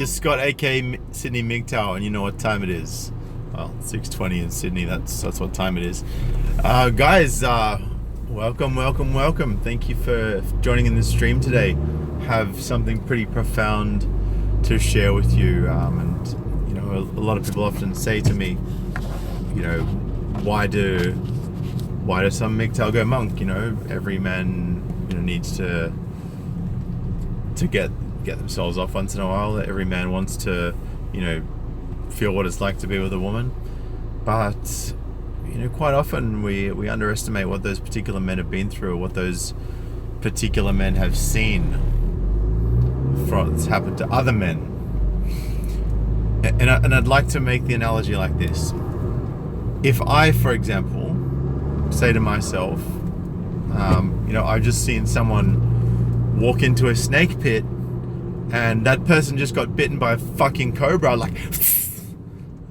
It's Scott, aka Sydney MGTOW, and you know what time it is. Well, 6:20 in Sydney. That's what time it is. Guys, welcome. Thank you for joining in the stream today. Have something pretty profound to share with you. And you know, a lot of people often say to me, you know, why do some MGTOW go monk? You know, every man, you know, needs to get themselves off once in a while. Every man wants to, you know, feel what it's like to be with a woman. But, you know, quite often we underestimate what those particular men have been through, or what those particular men have seen from what's happened to other men. And I'd like to make the analogy like this. If I, for example, say to myself, you know, I've just seen someone walk into a snake pit and that person just got bitten by a fucking cobra, like,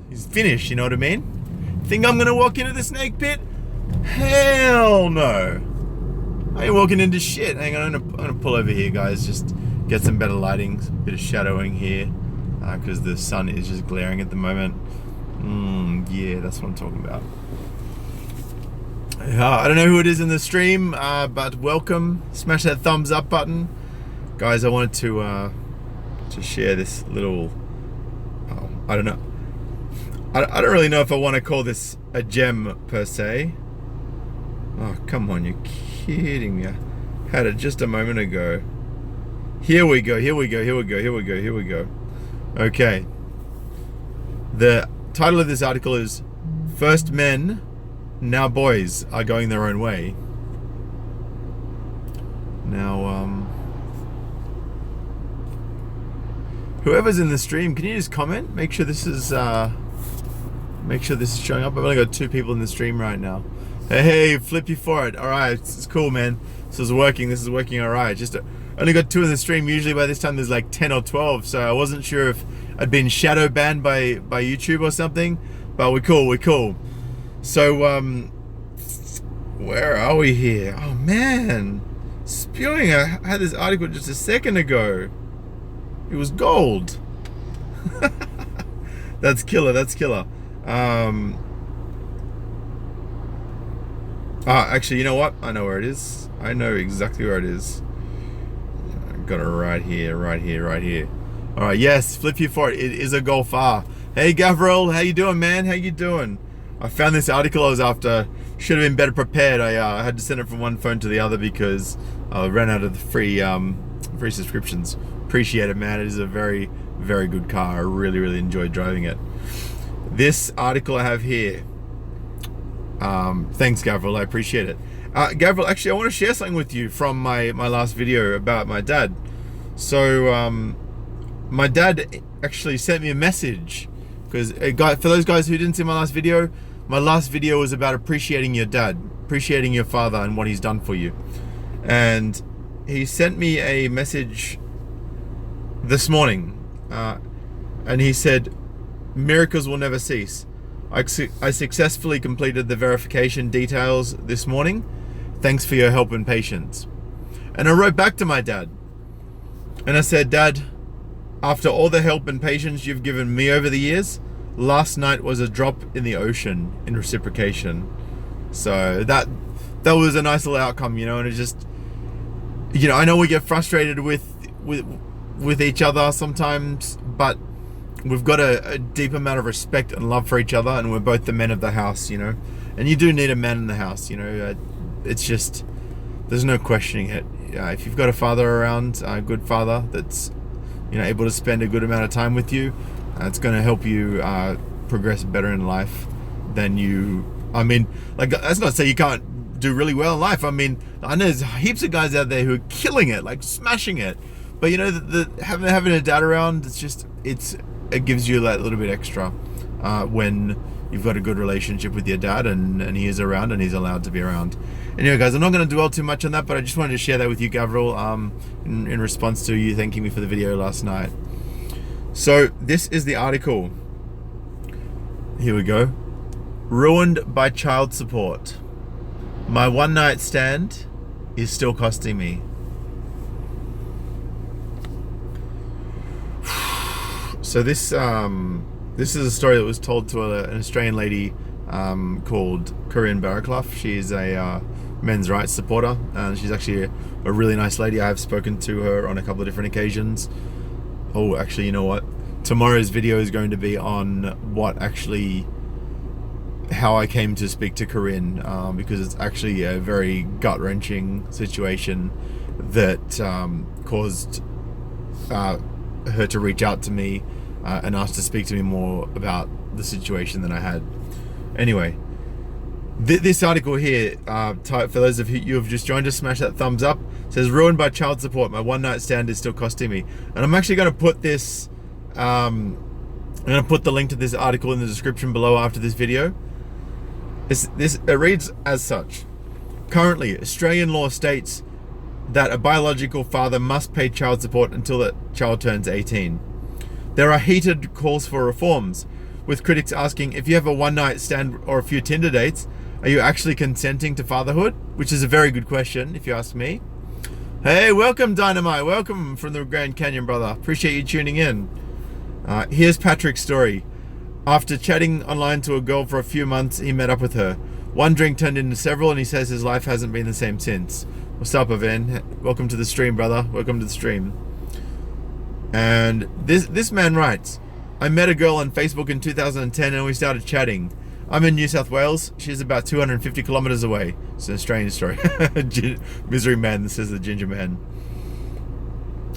he's finished, you know what I mean? Think I'm gonna walk into the snake pit? Hell no. I ain't walking into shit. Hang on, I'm gonna pull over here, guys, just get some better lighting, a bit of shadowing here, because the sun is just glaring at the moment. Yeah, that's what I'm talking about. I don't know who it is in the stream, but welcome. Smash that thumbs up button. Guys, I wanted to share this little, I don't know. I don't really know if I want to call this a gem per se. Oh, come on, you're kidding me. I had it just a moment ago. Here we go. Okay. The title of this article is First Men, Now Boys Are Going Their Own Way. Now, whoever's in the stream, can you just comment? Make sure this is showing up. I've only got 2 people in the stream right now. Hey, flip you for it. All right, it's cool, man. This is working all right. Just only got 2 in the stream. Usually by this time there's like 10 or 12, so I wasn't sure if I'd been shadow banned by YouTube or something, but we're cool. So, where are we here? Oh man, spewing. I had this article just a second ago. It was gold. That's killer. Actually, you know what? I know where it is. I know exactly where it is. I got it right here. All right, yes, flip you for it. It is a Golf R. Hey, Farrell, how you doing, man? How you doing? I found this article I was after. Should have been better prepared. I had to send it from one phone to the other because I ran out of the free subscriptions. Appreciate it, man. It is a very, very good car. I really enjoyed driving it. This article I have here. Thanks, Gavril. I appreciate it. Gavril, actually, I want to share something with you from my last video about my dad. So, my dad actually sent me a message because for those guys who didn't see my last video was about appreciating your dad, appreciating your father and what he's done for you. And he sent me a message this morning, and he said, miracles will never cease. I successfully completed the verification details this morning. Thanks for your help and patience. And I wrote back to my dad and I said, Dad, after all the help and patience you've given me over the years, last night was a drop in the ocean in reciprocation. So that was a nice little outcome, you know. And it just, you know, I know we get frustrated with each other sometimes, but we've got a deep amount of respect and love for each other, and we're both the men of the house, you know. And you do need a man in the house, you know. It's just, there's no questioning it. If you've got a father around, a good father that's, you know, able to spend a good amount of time with you, it's going to help you progress better in life than you. I mean, like, that's not to say you can't do really well in life. I mean, I know there's heaps of guys out there who are killing it, like smashing it. But you know, having a dad around, it gives you that little bit extra when you've got a good relationship with your dad and he is around and he's allowed to be around. Anyway, guys, I'm not going to dwell too much on that, but I just wanted to share that with you, Gavril, in response to you thanking me for the video last night. So this is the article. Here we go. Ruined by child support. My one night stand is still costing me. So this this is a story that was told to an Australian lady called Corinne Barraclough. She's a men's rights supporter, and she's actually a really nice lady. I have spoken to her on a couple of different occasions. Oh, actually, you know what? Tomorrow's video is going to be on how I came to speak to Corinne, because it's actually a very gut-wrenching situation that caused her to reach out to me and ask to speak to me more about the situation that I had. Anyway, this article here, for those of you who have just joined us, smash that thumbs up. It says, ruined by child support, my one night stand is still costing me. And I'm actually going to put this, I'm going to put the link to this article in the description below after this video. It reads as such. Currently, Australian law states that a biological father must pay child support until the child turns 18. There are heated calls for reforms, with critics asking, if you have a one-night stand or a few Tinder dates, are you actually consenting to fatherhood? Which is a very good question, if you ask me. Hey, welcome Dynamite, welcome from the Grand Canyon, brother. Appreciate you tuning in. Here's Patrick's story. After chatting online to a girl for a few months, he met up with her. One drink turned into several, and he says his life hasn't been the same since. What's up, Evan? Welcome to the stream, brother. Welcome to the stream. And this man writes, I met a girl on Facebook in 2010 and we started chatting. I'm in New South Wales. She's about 250 kilometers away. It's an Australian story. Misery man, this is the ginger man.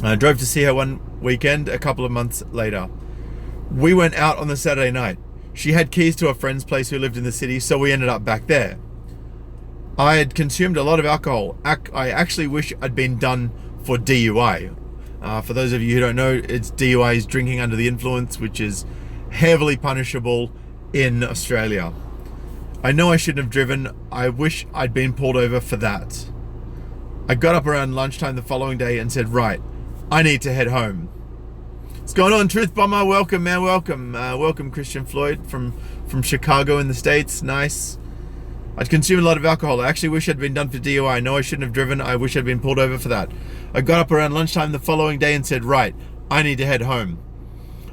I drove to see her one weekend a couple of months later. We went out on the Saturday night. She had keys to a friend's place who lived in the city, so we ended up back there. I had consumed a lot of alcohol. I actually wish I'd been done for DUI. For those of you who don't know, it's DUI is drinking under the influence, which is heavily punishable in Australia. I know I shouldn't have driven. I wish I'd been pulled over for that. I got up around lunchtime the following day and said, right, I need to head home. What's going on, Truth Bomber? Welcome, man, welcome. Welcome, Christian Floyd from Chicago in the States. Nice. I'd consumed a lot of alcohol. I actually wish I'd been done for DUI. I know I shouldn't have driven. I wish I'd been pulled over for that. I got up around lunchtime the following day and said, right, I need to head home.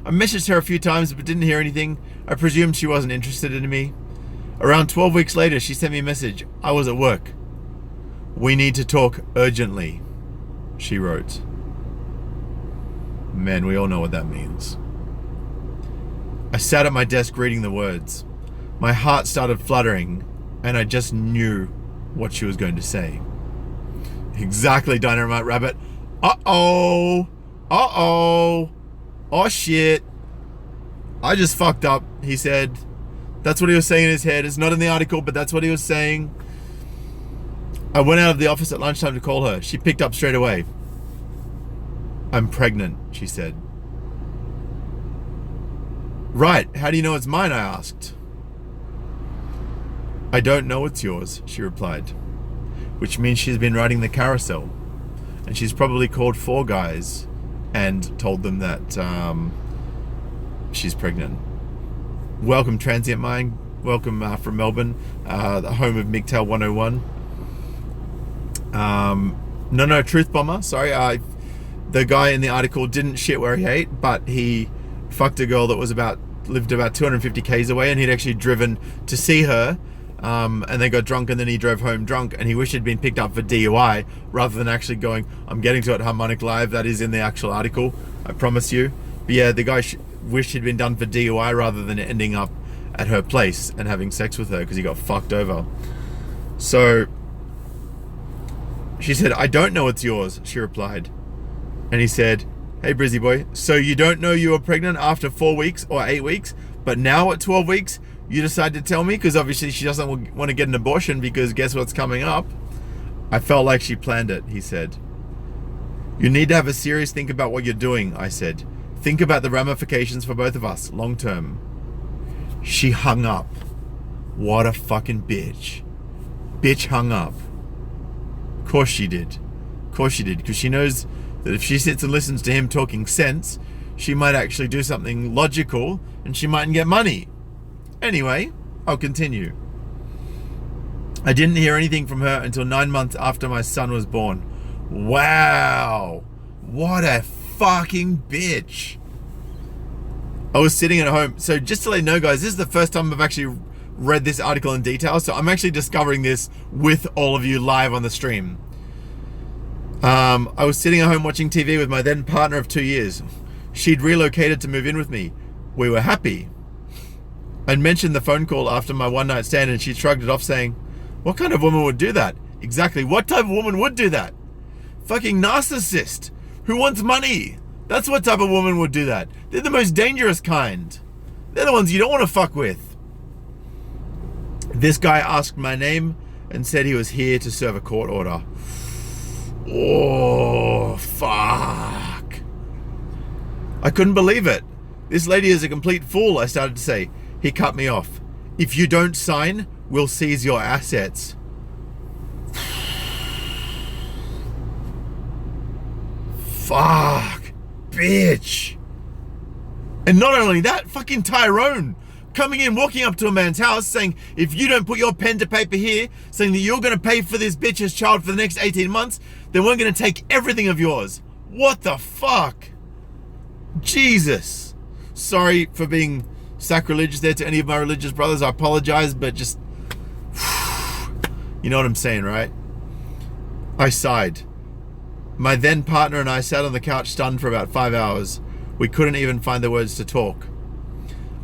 I messaged her a few times but didn't hear anything. I presumed she wasn't interested in me. Around 12 weeks later, she sent me a message. I was at work. We need to talk urgently, she wrote. Man, we all know what that means. I sat at my desk reading the words. My heart started fluttering, and I just knew what she was going to say. Exactly, Dynamite Rabbit. Uh-oh. Uh-oh. Oh, shit. I just fucked up, he said. That's what he was saying in his head. It's not in the article, but that's what he was saying. I went out of the office at lunchtime to call her. She picked up straight away. I'm pregnant, she said. Right, how do you know it's mine, I asked. I don't know it's yours, she replied. Which means she's been riding the carousel. And she's probably called 4 guys and told them that she's pregnant. Welcome, Transient Mind. Welcome from Melbourne, the home of MGTOW 101. No, Truth Bomber. Sorry, the guy in the article didn't shit where he ate, but he fucked a girl that lived about 250 k's away, and he'd actually driven to see her, and they got drunk, and then he drove home drunk, and he wished he'd been picked up for DUI rather than actually going. I'm getting to it, Harmonic Live. That is in the actual article, I promise you. But yeah, the guy wished he'd been done for DUI rather than ending up at her place and having sex with her because he got fucked over. So she said, I don't know it's yours, she replied. And he said, hey, Brizzy boy, so you don't know you were pregnant after 4 weeks or 8 weeks, but now at 12 weeks, you decide to tell me? Because obviously she doesn't want to get an abortion because guess what's coming up? I felt like she planned it, he said. You need to have a serious think about what you're doing, I said. Think about the ramifications for both of us, long term. She hung up. What a fucking bitch. Bitch hung up. Of course she did. Of course she did, because she knows that if she sits and listens to him talking sense, she might actually do something logical and she mightn't get money. Anyway, I'll continue. I didn't hear anything from her until 9 months after my son was born. Wow. What a fucking bitch. I was sitting at home. So just to let you know, guys, this is the first time I've actually read this article in detail. So I'm actually discovering this with all of you live on the stream. I was sitting at home watching TV with my then partner of 2 years. She'd relocated to move in with me. We were happy. I mentioned the phone call after my one night stand and she shrugged it off saying, what kind of woman would do that? Exactly. What type of woman would do that? Fucking narcissist who wants money. That's what type of woman would do that. They're the most dangerous kind. They're the ones you don't want to fuck with. This guy asked my name and said he was here to serve a court order. Oh, fuck. I couldn't believe it. This lady is a complete fool, I started to say. He cut me off. If you don't sign, we'll seize your assets. Fuck. Bitch. And not only that, fucking Tyrone coming in, walking up to a man's house saying, if you don't put your pen to paper here, saying that you're going to pay for this bitch's child for the next 18 months, then we're going to take everything of yours. What the fuck? Jesus. Sorry for being sacrilegious there to any of my religious brothers. I apologize, but just, you know what I'm saying, right? I sighed. My then partner and I sat on the couch stunned for about 5 hours. We couldn't even find the words to talk.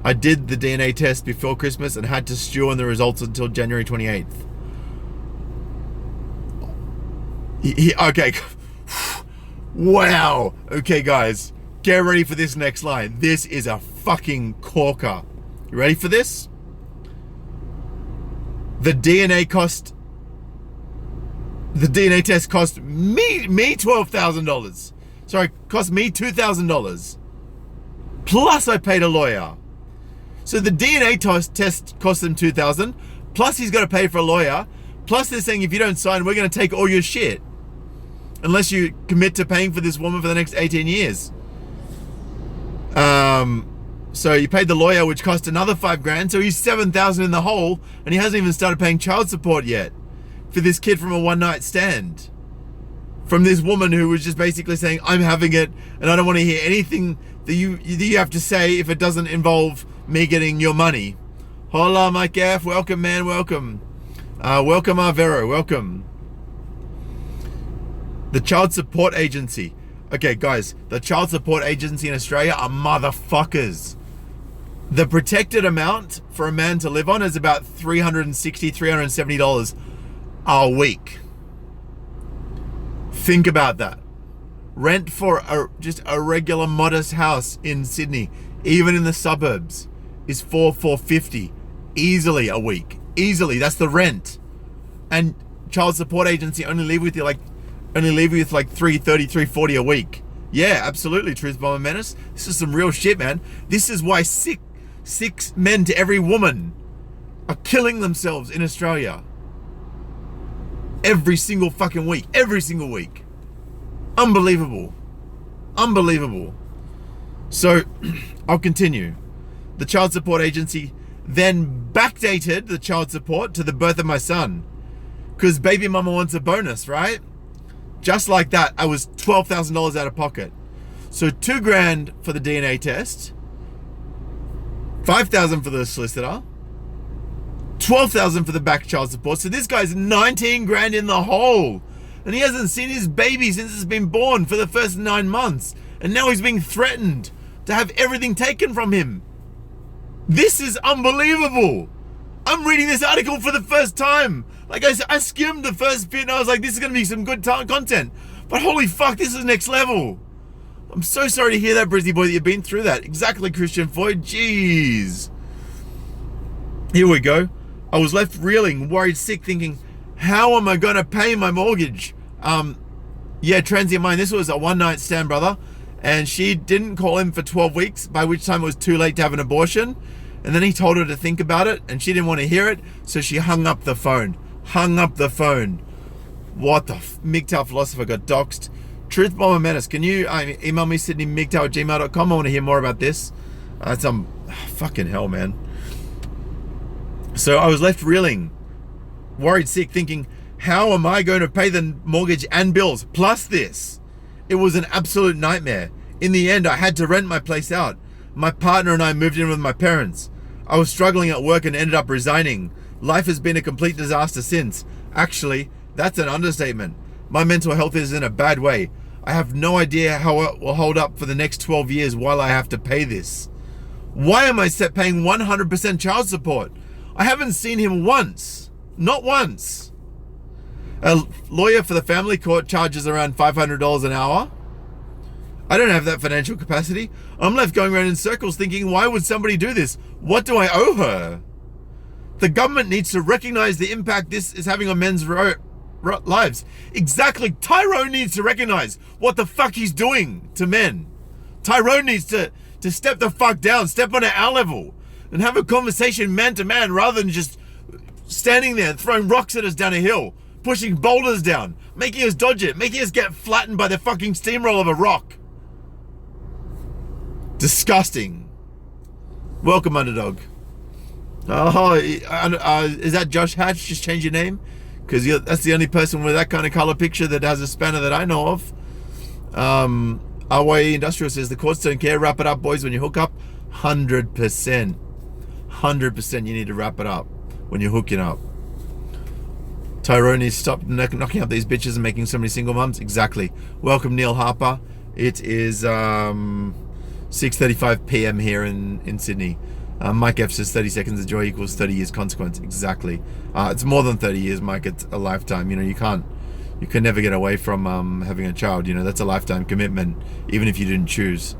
I did the DNA test before Christmas and had to stew on the results until January 28th. Okay. Wow. Okay, guys. Get ready for this next line. This is a fucking corker. You ready for this? The DNA test cost me $12,000. Sorry, cost me $2,000. Plus I paid a lawyer. So the DNA test cost them $2,000. Plus he's got to pay for a lawyer. Plus they're saying if you don't sign, we're going to take all your shit. Unless you commit to paying for this woman for the next 18 years. So you paid the lawyer, which cost another $5,000. So he's $7,000 in the hole, and he hasn't even started paying child support yet for this kid from a one night stand. From this woman who was just basically saying, I'm having it, and I don't want to hear anything that you have to say if it doesn't involve me getting your money. Hola, Mike F. Welcome, man. Welcome. Welcome, Arvero. Welcome. The Child Support Agency. Okay, guys, the Child Support Agency in Australia are motherfuckers. The protected amount for a man to live on is about $360, $370 a week. Think about that. Rent for just a regular modest house in Sydney, even in the suburbs, is $450 easily a week. Easily, that's the rent. And Child Support Agency only leave with like $330, $340 a week. Yeah, absolutely, Truth Bomber Menace. This is some real shit, man. This is why six men to every woman are killing themselves in Australia. Every single fucking week. Every single week. Unbelievable. Unbelievable. So, I'll continue. The Child Support Agency then backdated the child support to the birth of my son. Because baby mama wants a bonus, right? Just like that, I was $12,000 out of pocket. So $2,000 for the DNA test, $5,000 for the solicitor, $12,000 for the back child support. So this guy's $19,000 in the hole, and he hasn't seen his baby since it's been born for the first 9 months, and now he's being threatened to have everything taken from him. This is unbelievable. I'm reading this article for the first time. Like I skimmed the first bit and I was like, this is going to be some good content. But holy fuck, this is next level. I'm so sorry to hear that, Brizzy boy, that you've been through that. Exactly, Christian Floyd. Jeez. Here we go. I was left reeling, worried, sick, thinking, how am I going to pay my mortgage? Yeah, transient mind. This was a one night stand, brother. And she didn't call him for 12 weeks, by which time it was too late to have an abortion. And then he told her to think about it, and she didn't want to hear it, so she hung up the phone. Hung up the phone. What the MGTOW philosopher got doxed. Truth Bomber Menace, can you email me sydneymgtow@gmail.com? I want to hear more about this. That's fucking hell, man. So I was left reeling, worried, sick, thinking, how am I going to pay the mortgage and bills plus this? It was an absolute nightmare. In the end, I had to rent my place out. My partner and I moved in with my parents. I was struggling at work and ended up resigning. Life has been a complete disaster since. Actually, that's an understatement. My mental health is in a bad way. I have no idea how it will hold up for the next 12 years while I have to pay this. Why am I paying 100% child support? I haven't seen him once. Not once. A lawyer for the family court charges around $500 an hour. I don't have that financial capacity. I'm left going around in circles thinking, why would somebody do this? What do I owe her? The government needs to recognize the impact this is having on men's lives. Exactly. Tyrone needs to recognize what the fuck he's doing to men. Tyrone needs to step the fuck down, step on our level, and have a conversation man to man rather than just standing there and throwing rocks at us down a hill, pushing boulders down, making us dodge it, making us get flattened by the fucking steamroll of a rock. Disgusting. Welcome, Underdog. Oh, is that Josh Hatch? Just change your name? Because that's the only person with that kind of color picture that has a spanner that I know of. RYE Industrial says, the courts don't care. Wrap it up, boys, when you hook up. 100%. 100% you need to wrap it up when you're hooking up. Tyrone needs to stop knocking up these bitches and making so many single mums. Exactly. Welcome, Neil Harper. It is 6:35 p.m. here in Sydney. Mike F says 30 seconds of joy equals 30 years consequence. Exactly. It's more than 30 years, Mike. It's a lifetime. You know, you can never get away from having a child. You know, that's a lifetime commitment, even if you didn't choose.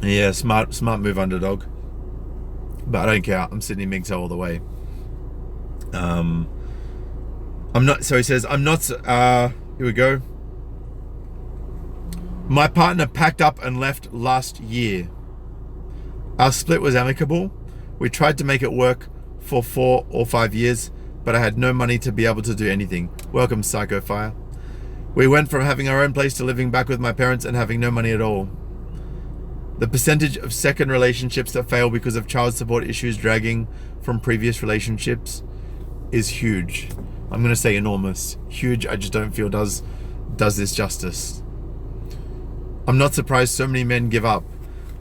Yeah, smart move, Underdog. But I don't care. I'm Sydney MGTOW all the way. I'm not. So he says, I'm not. Here we go. My partner packed up and left last year. Our split was amicable. We tried to make it work for 4 or 5 years, but I had no money to be able to do anything. Welcome, Psycho Fire. We went from having our own place to living back with my parents and having no money at all. The percentage of second relationships that fail because of child support issues dragging from previous relationships is huge. I'm going to say enormous. Huge, I just don't feel does this justice. I'm not surprised so many men give up.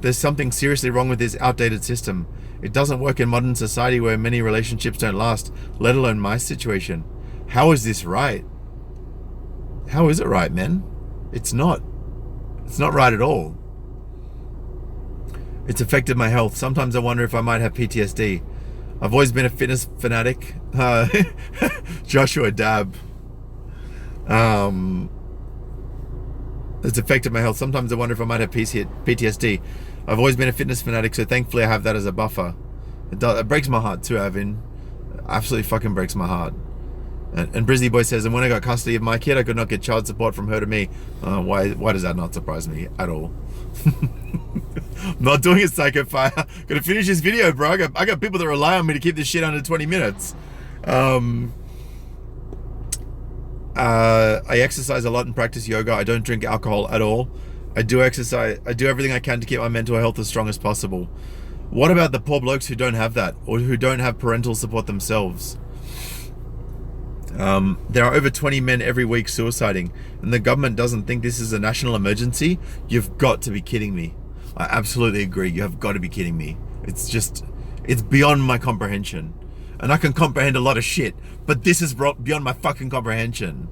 There's something seriously wrong with this outdated system. It doesn't work in modern society where many relationships don't last, let alone my situation. How is this right? How is it right, men? It's not. It's not right at all. It's affected my health. Sometimes I wonder if I might have PTSD. I've always been a fitness fanatic. Joshua Dab. It's affected my health. Sometimes I wonder if I might have PTSD. I've always been a fitness fanatic, so thankfully I have that as a buffer. It breaks my heart too, Avin. Absolutely fucking breaks my heart. And Brizzy Boy says, and when I got custody of my kid, I could not get child support from her to me. Why does that not surprise me at all? I'm not doing it, Psycho Fire. Gotta finish this video, bro. I got people that rely on me to keep this shit under 20 minutes. I exercise a lot and practice yoga. I don't drink alcohol at all. I do exercise. I do everything I can to keep my mental health as strong as possible. What about the poor blokes who don't have that, or who don't have parental support themselves? There are over 20 men every week suiciding, and the government doesn't think this is a national emergency? You've got to be kidding me. I absolutely agree. You have got to be kidding me. It's beyond my comprehension. And I can comprehend a lot of shit, but this is beyond my fucking comprehension.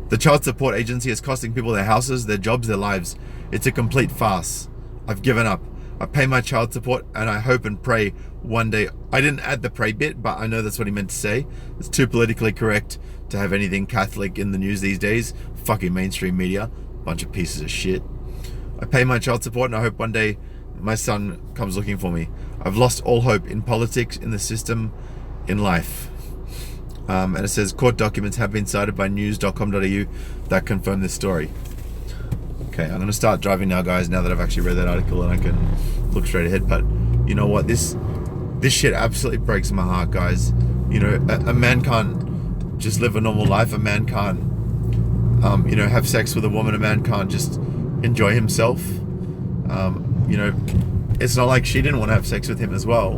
The child support agency is costing people their houses, their jobs, their lives. It's a complete farce. I've given up. I pay my child support and I hope and pray one day. I didn't add the pray bit, but I know that's what he meant to say. It's too politically correct to have anything Catholic in the news these days. Fucking mainstream media. Bunch of pieces of shit. I pay my child support and I hope one day my son comes looking for me. I've lost all hope in politics, in the system, in life. And it says court documents have been cited by news.com.au that confirm this story. Okay, I'm going to start driving now, guys, now that I've actually read that article and I can look straight ahead. But you know what? This shit absolutely breaks my heart, guys. You know, a man can't just live a normal life. A man can't, have sex with a woman. A man can't just enjoy himself. It's not like she didn't want to have sex with him as well.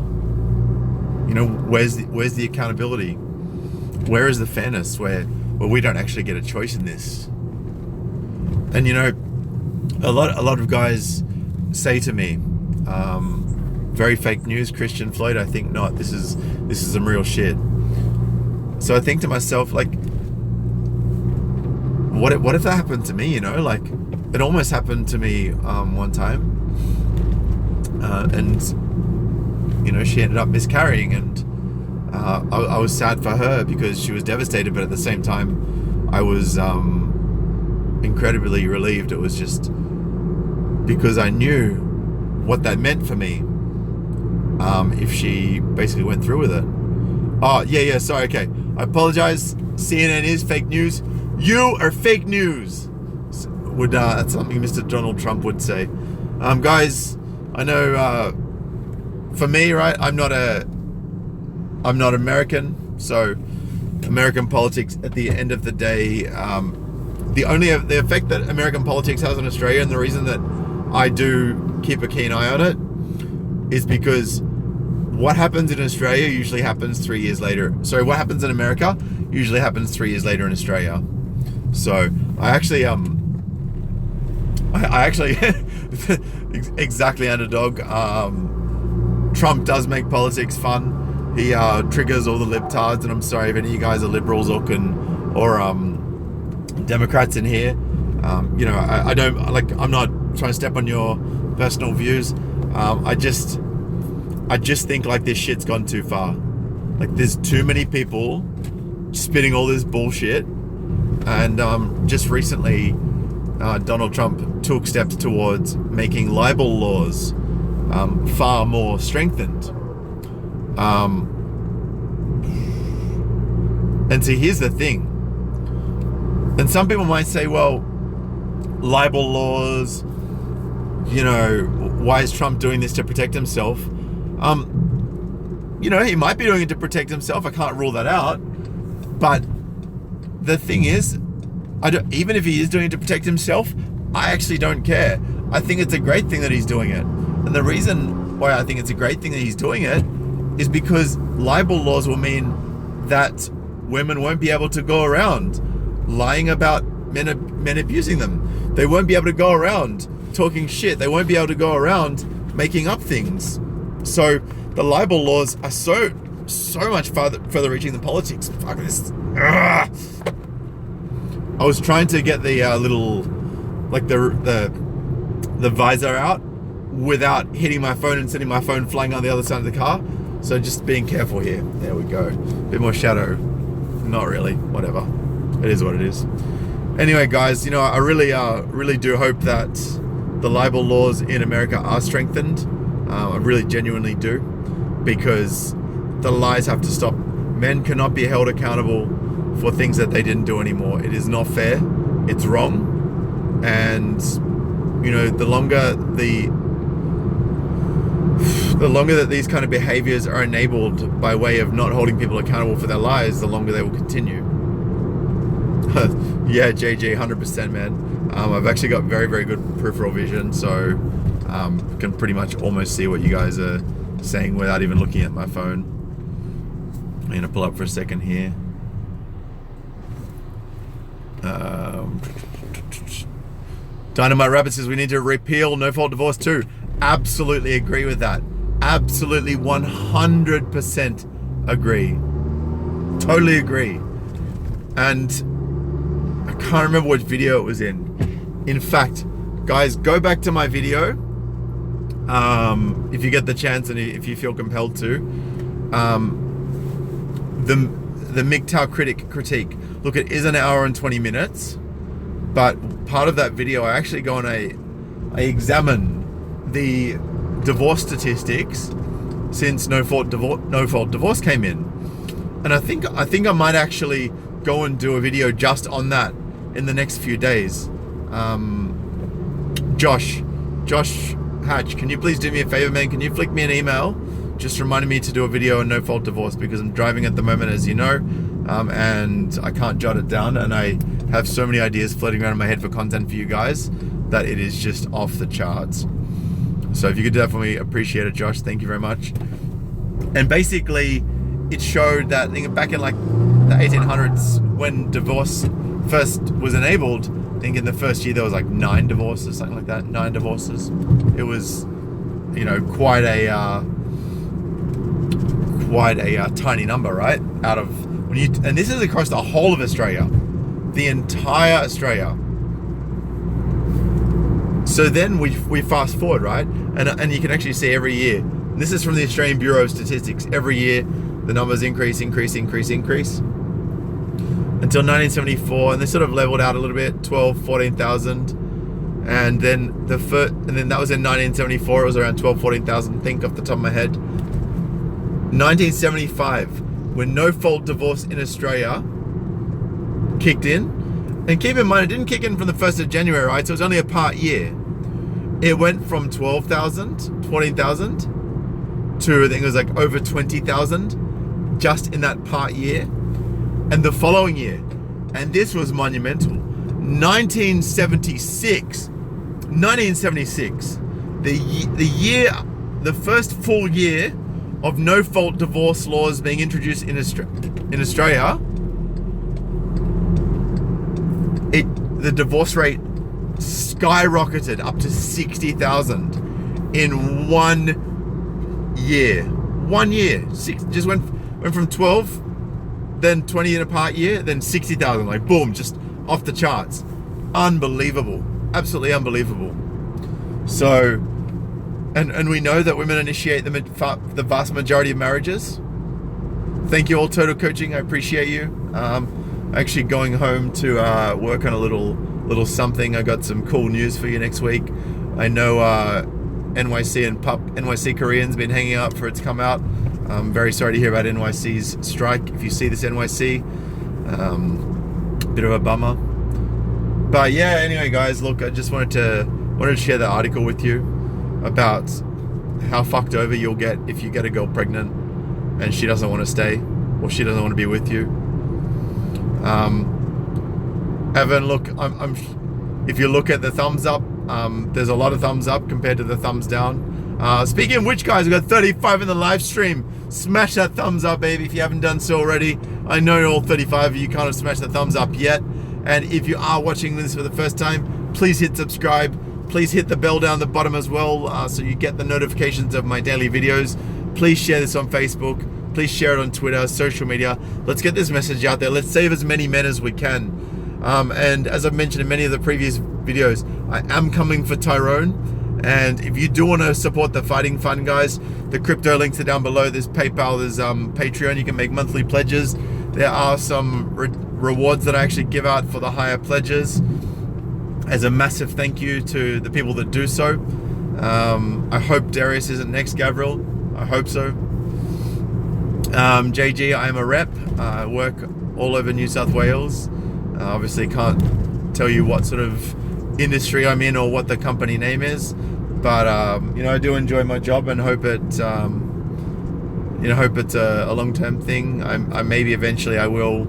You know, where's the accountability? Where is the fairness where we don't actually get a choice in this? And you know, a lot of guys say to me, very fake news, Christian Floyd, I think not. This is some real shit. So I think to myself, like, what if that happened to me, you know? Like, it almost happened to me one time. And, you know, she ended up miscarrying, and I was sad for her because she was devastated, but at the same time, I was incredibly relieved. It was just because I knew what that meant for me if she basically went through with it. Oh, yeah, sorry, okay. I apologize. CNN is fake news. You are fake news. That's something Mr. Donald Trump would say. Guys, I know for me, right, I'm not American, so American politics at the end of the day, the effect that American politics has on Australia, and the reason that I do keep a keen eye on it, is because what happens in Australia usually happens 3 years later. Sorry, what happens in America usually happens 3 years later in Australia. So I actually exactly underdog. Trump does make politics fun. He triggers all the libtards, and I'm sorry if any of you guys are liberals or Democrats in here. You know, I don't like. I'm not trying to step on your personal views. I just think like this shit's gone too far. Like, there's too many people spitting all this bullshit, and just recently, Donald Trump took steps towards making libel laws far more strengthened. And see, here's the thing. And some people might say, well, libel laws, you know, why is Trump doing this to protect himself? You know, he might be doing it to protect himself. I can't rule that out. But the thing is, even if he is doing it to protect himself, I actually don't care. I think it's a great thing that he's doing it. And the reason why I think it's a great thing that he's doing it is because libel laws will mean that women won't be able to go around lying about men abusing them. They won't be able to go around talking shit. They won't be able to go around making up things. So the libel laws are so much further reaching than politics. Fuck this. Ugh. I was trying to get the little, like the visor out without hitting my phone and sending my phone flying on the other side of the car. So just being careful here. There we go. Bit more shadow. Not really. Whatever. It is what it is. Anyway, guys, you know, I really do hope that the libel laws in America are strengthened. I really genuinely do, because the lies have to stop. Men cannot be held accountable for things that they didn't do anymore. It is not fair. It's wrong. And, you know, the longer that these kind of behaviors are enabled by way of not holding people accountable for their lies, the longer they will continue. Yeah, JJ, 100%, man. I've actually got very, very good peripheral vision, so can pretty much almost see what you guys are saying without even looking at my phone. I'm gonna pull up for a second here. Dynamite Rabbit says we need to repeal no-fault divorce too. Absolutely agree with that. Absolutely 100% agree. Totally agree. And I can't remember which video it was in. In fact, guys, go back to my video if you get the chance and if you feel compelled to. The MGTOW critique. Look, it is an hour and 20 minutes, but part of that video I actually go and I examine the divorce statistics since no-fault divorce came in. And I think I might actually go and do a video just on that in the next few days. Josh Hatch, can you please do me a favor, man? Can you flick me an email just reminding me to do a video on no-fault divorce, because I'm driving at the moment, as you know, and I can't jot it down, and I have so many ideas floating around in my head for content for you guys that it is just off the charts. So if you could definitely appreciate it, Josh, thank you very much. And basically, it showed that back in like the 1800s, when divorce first was enabled, think in the first year there was like 9 divorces, something like that. 9 divorces. It was, you know, quite a tiny number, right? Out of when you, and this is across the whole of Australia, the entire Australia. So then we fast forward, right? And you can actually see every year. This is from the Australian Bureau of Statistics. Every year, the numbers increase until 1974, and they sort of leveled out a little bit, 14,000, and then that was in 1974. It was around 14,000. Think off the top of my head. 1975, when no-fault divorce in Australia kicked in, and keep in mind it didn't kick in from the 1st of January, right? So it was only a part year. It went from 14,000 to I think it was like over 20,000 just in that part year. And the following year, and this was monumental, 1976, the first full year of no-fault divorce laws being introduced in Australia, the divorce rate skyrocketed up to 60,000 in 1 year. 1 year, just went from 12. Then 20 in a part year, then 60,000, like boom, just off the charts. Unbelievable, absolutely unbelievable. So, and we know that women initiate the vast majority of marriages. Thank you all, Total Coaching, I appreciate you. Actually going home to work on a little something. I got some cool news for you next week. I know NYC Korean's been hanging out for it to come out. I'm very sorry to hear about NYC's strike. If you see this, NYC, bit of a bummer. But yeah, anyway, guys, look, I just wanted to share that article with you about how fucked over you'll get if you get a girl pregnant and she doesn't want to stay or she doesn't want to be with you. Evan, look, if you look at the thumbs up, there's a lot of thumbs up compared to the thumbs down. Speaking of which, guys, we got 35 in the live stream. Smash that thumbs up, baby, if you haven't done so already. I know all 35 of you can't have smashed the thumbs up yet. And if you are watching this for the first time, please hit subscribe. Please hit the bell down the bottom as well, so you get the notifications of my daily videos. Please share this on Facebook. Please share it on Twitter, social media. Let's get this message out there. Let's save as many men as we can. And as I've mentioned in many of the previous videos, I am coming for Tyrone. And if you do want to support the Fighting Fund, guys, the crypto links are down below. There's PayPal, there's Patreon. You can make monthly pledges. There are some rewards that I actually give out for the higher pledges as a massive thank you to the people that do so. I hope Darius isn't next, Gabriel. I hope so. JG, I am a rep. I work all over New South Wales. Obviously can't tell you what sort of industry I'm in or what the company name is, but you know, I do enjoy my job and hope it's a long-term thing. I maybe eventually I will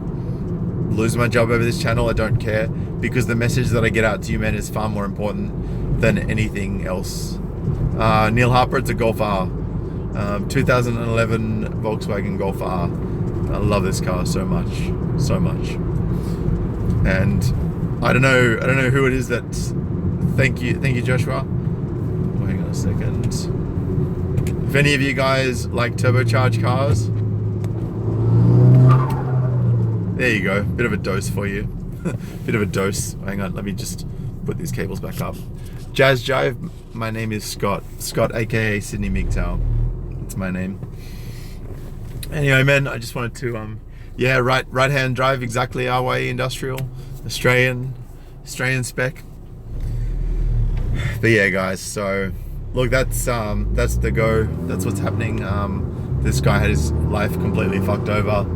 lose my job over this channel. I don't care, because the message that I get out to you men is far more important than anything else. Neil Harper, it's a Golf R, 2011 Volkswagen Golf R. I love this car so much, and I don't know who it is that. Thank you, Joshua. Oh, hang on a second. If any of you guys like turbocharged cars, there you go. Bit of a dose for you. Bit of a dose. Hang on, let me just put these cables back up. Jazz Jive. My name is Scott. Scott, aka Sydney MGTOW. That's my name. Anyway, man, I just wanted to yeah, right hand drive, exactly our way, industrial, Australian spec. But yeah, guys, so look, that's the go. That's what's happening. This guy had his life completely fucked over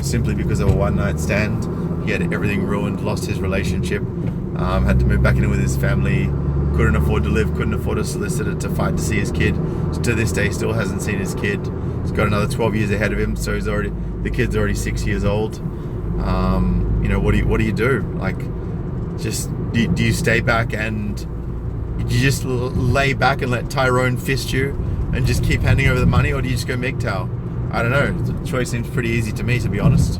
simply because of a one night stand. He had everything ruined, lost his relationship, had to move back in with his family, couldn't afford to live, couldn't afford a solicitor to fight to see his kid. To this day, still hasn't seen his kid. He's got another 12 years ahead of him, so the kid's already 6 years old. You know, what do you do? Like, just do you stay back and you just lay back and let Tyrone fist you and just keep handing over the money, or do you just go MGTOW? I don't know. The choice seems pretty easy to me, to be honest.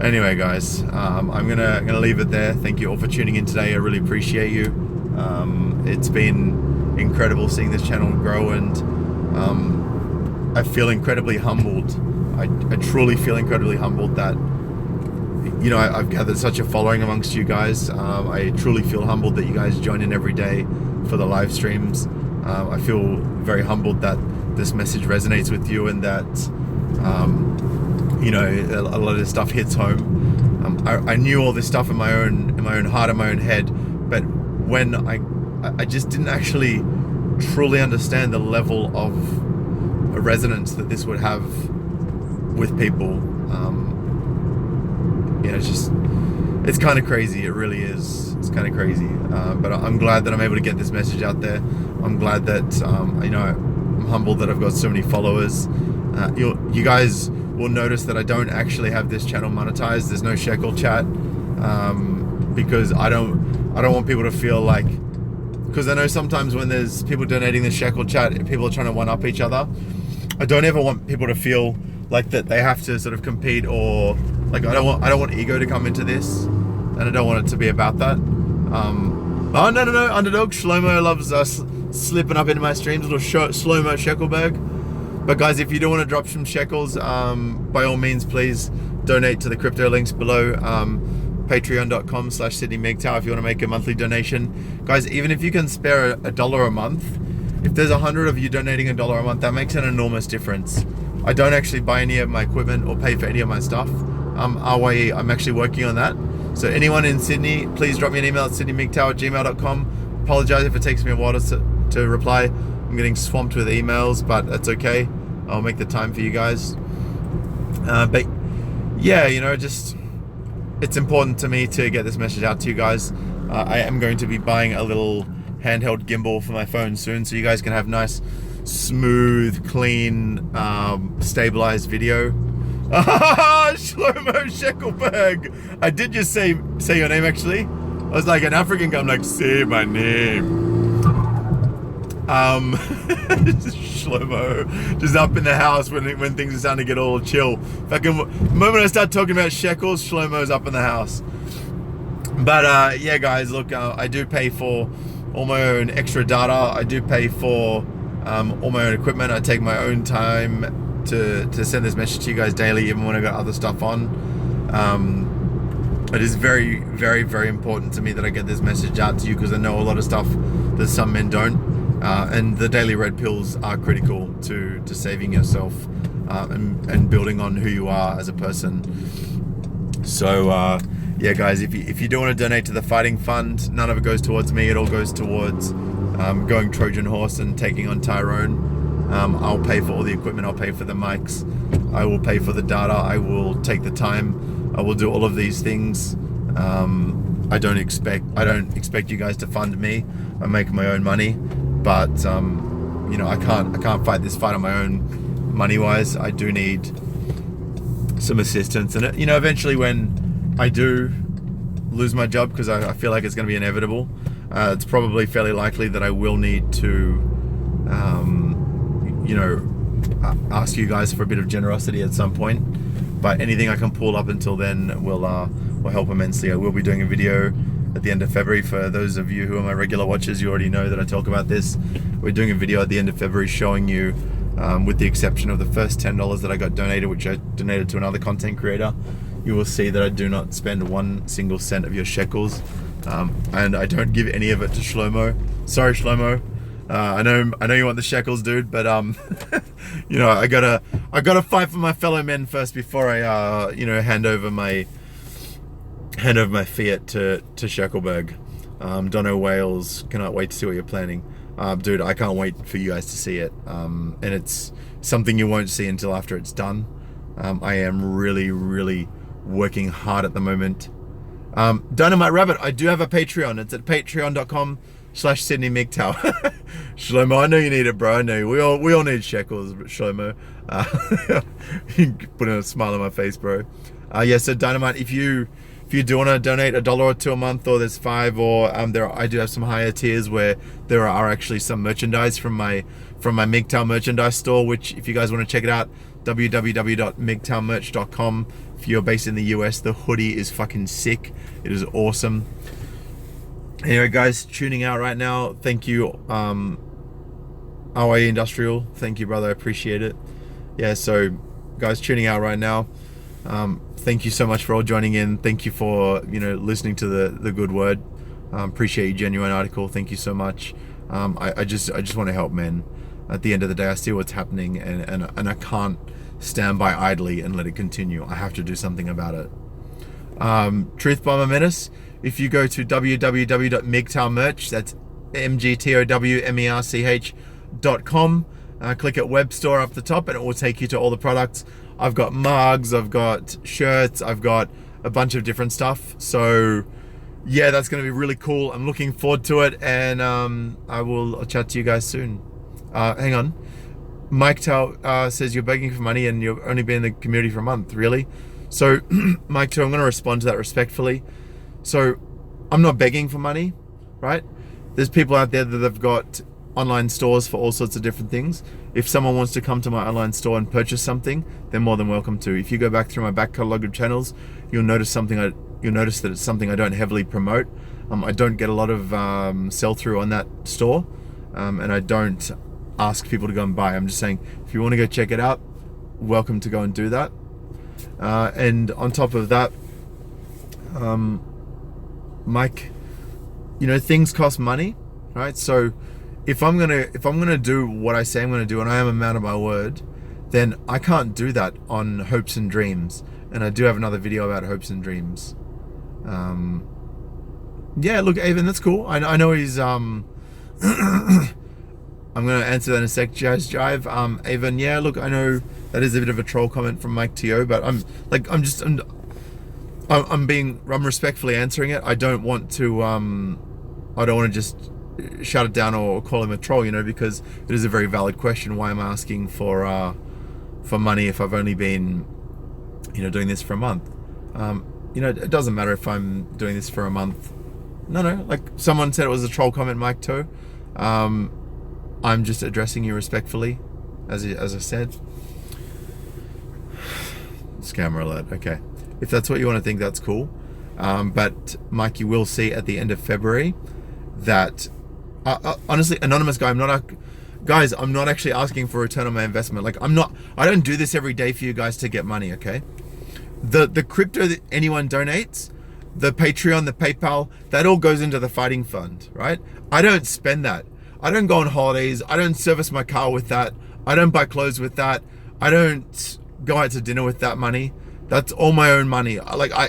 Anyway, guys, I'm gonna leave it there. Thank you all for tuning in today. I really appreciate you. It's been incredible seeing this channel grow, and I feel incredibly humbled. I truly feel incredibly humbled that, you know, I've gathered such a following amongst you guys. I truly feel humbled that you guys join in every day for the live streams. I feel very humbled that this message resonates with you, and that you know, a lot of this stuff hits home. I knew all this stuff in my own heart, in my own head, but when I just didn't actually truly understand the level of resonance that this would have with people. Yeah, it's kind of crazy. It really is. It's kind of crazy. But I'm glad that I'm able to get this message out there. I'm glad that you know, I'm humbled that I've got so many followers. You guys will notice that I don't actually have this channel monetized. There's no shekel chat, because I don't want people to feel like, because I know sometimes when there's people donating the shekel chat, people are trying to one up each other. I don't ever want people to feel like that they have to sort of compete, or like I don't want ego to come into this, and I don't want it to be about that. Oh no, underdog Shlomo loves us slipping up into my streams, little slow-mo shekelberg. But guys, if you do want to drop some shekels, by all means, please donate to the crypto links below. Patreon.com/sydneymgtow if you want to make a monthly donation. Guys, even if you can spare $1 a month, if there's 100 of you donating $1 a month, that makes an enormous difference. I don't actually buy any of my equipment or pay for any of my stuff. RYE, I'm actually working on that. So anyone in Sydney, please drop me an email at sydneymgtow@gmail.com. Apologize if it takes me a while to reply. I'm getting swamped with emails, but that's okay. I'll make the time for you guys. But yeah, you know, just it's important to me to get this message out to you guys. I am going to be buying a little handheld gimbal for my phone soon, so you guys can have nice, smooth, clean, stabilized video. Shlomo Shekelberg. I did just say your name actually. I was like an African guy. I'm like, say my name. Shlomo, just up in the house when things are starting to get all chill. Fucking the moment I start talking about shekels, Shlomo's up in the house. But yeah, guys, look, I do pay for all my own extra data. I do pay for all my own equipment. I take my own time to send this message to you guys daily, even when I got other stuff on. It is very, very, very important to me that I get this message out to you, because I know a lot of stuff that some men don't. And the daily red pills are critical to saving yourself and building on who you are as a person. So yeah, guys, if you do want to donate to the fighting fund, none of it goes towards me. It all goes towards going Trojan horse and taking on Tyrone. I'll pay for all the equipment. I'll pay for the mics. I will pay for the data. I will take the time. I will do all of these things. I don't expect you guys to fund me. I make my own money. But you know, I can't fight this fight on my own money wise. I do need some assistance, and you know, eventually when I do lose my job, because I feel like it's going to be inevitable, it's probably fairly likely that I will need to you know, ask you guys for a bit of generosity at some point. But anything I can pull up until then will help immensely. I will be doing a video at the end of February. For those of you who are my regular watchers, you already know that I talk about this. We're doing a video at the end of February showing you, with the exception of the first $10 that I got donated, which I donated to another content creator, you will see that I do not spend 1 single cent of your shekels, and I don't give any of it to Shlomo. Sorry, Shlomo. I know you want the shekels, dude, but you know, I gotta fight for my fellow men first before I you know, hand over my fiat to Shekelberg. Dono Wales, cannot wait to see what you're planning. Dude, I can't wait for you guys to see it. And it's something you won't see until after it's done. I am really, really working hard at the moment. Dynamite Rabbit, I do have a Patreon. It's at patreon.com/sydneymgtow. Shlomo, I know you need it, bro. I know we all need shekels, Shlomo. Putting a smile on my face, bro. Yeah, so Dynamite, if you if you do want to donate $1 or $2 a month, or there's $5, or I do have some higher tiers where there are actually some merchandise from my MGTOW merchandise store, which if you guys want to check it out, www.mgtowmerch.com. If you're based in the US, the hoodie is fucking sick. It is awesome. Anyway, guys, tuning out right now, thank you, RYE Industrial. Thank you, brother. I appreciate it. Yeah, so guys tuning out right now, thank you so much for all joining in. Thank you for, listening to the good word. Appreciate you, Genuine Article. Thank you so much. I just want to help men. At the end of the day, I see what's happening, and I can't stand by idly and let it continue. I have to do something about it. Truth Bomber Menace. If you go to www.MGTOW, that's MGTOW.com, click at web store up the top, and it will take you to all the products. I've got mugs, I've got shirts, I've got a bunch of different stuff. So yeah, that's going to be really cool. I'm looking forward to it, and I'll chat to you guys soon. Hang on. MGTOW says you're begging for money and you've only been in the community for a month. Really? So MGTOW, I'm going to respond to that respectfully. So I'm not begging for money, right? There's people out there that have got online stores for all sorts of different things. If someone wants to come to my online store and purchase something, they're more than welcome to. If you go back through my back catalog of channels, you'll notice that it's something I don't heavily promote. I don't get a lot of sell through on that store, and I don't ask people to go and buy. I'm just saying, if you want to go check it out, welcome to go and do that. And on top of that, Mike, things cost money, right? So if I'm gonna do what I say I'm gonna do, and I am a man of my word, then I can't do that on hopes and dreams. And I do have another video about hopes and dreams. Yeah, look, Avon, that's cool. I know he's I'm gonna answer that in a sec. Jazz Jive, Avon, yeah, look, I know that is a bit of a troll comment from MGTOW, but I'm respectfully answering it. I don't want to just shut it down or call him a troll, because it is a very valid question. Why am I asking for money if I've only been, doing this for a month? It doesn't matter if I'm doing this for a month. No, like someone said it was a troll comment, MGTOW. I'm just addressing you respectfully, as I said. Scammer alert. Okay. If that's what you want to think, that's cool. But Mike, you will see at the end of February that, honestly, anonymous guy, I'm not actually asking for a return on my investment. Like, I don't do this every day for you guys to get money, okay? The crypto that anyone donates, the Patreon, the PayPal, that all goes into the fighting fund, right? I don't spend that. I don't go on holidays. I don't service my car with that. I don't buy clothes with that. I don't go out to dinner with that money. That's all my own money. I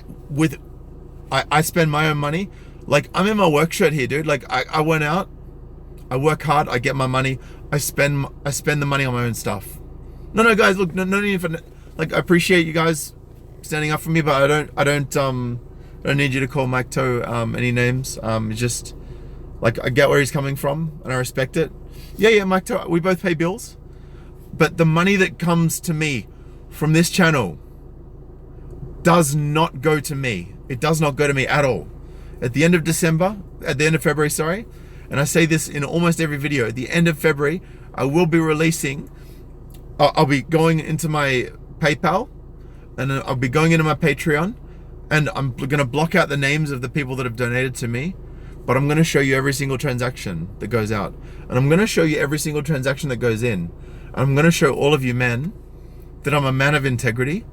spend my own money. Like, I'm in my work shirt here, dude. Like, I went out, I work hard, I get my money, I spend the money on my own stuff. No, guys, look, no need for, like, I appreciate you guys standing up for me, but I don't need you to call MGTOW any names. It's just, like, I get where he's coming from, and I respect it. Yeah, MGTOW, we both pay bills, but the money that comes to me from this channel does not go to me. It does not go to me at all. At the end of February, sorry, and I say this in almost every video, at the end of February, I will be releasing, I'll be going into my PayPal, and then I'll be going into my Patreon, and I'm gonna block out the names of the people that have donated to me, but I'm gonna show you every single transaction that goes out, and I'm gonna show you every single transaction that goes in, and I'm gonna show all of you men that I'm a man of integrity,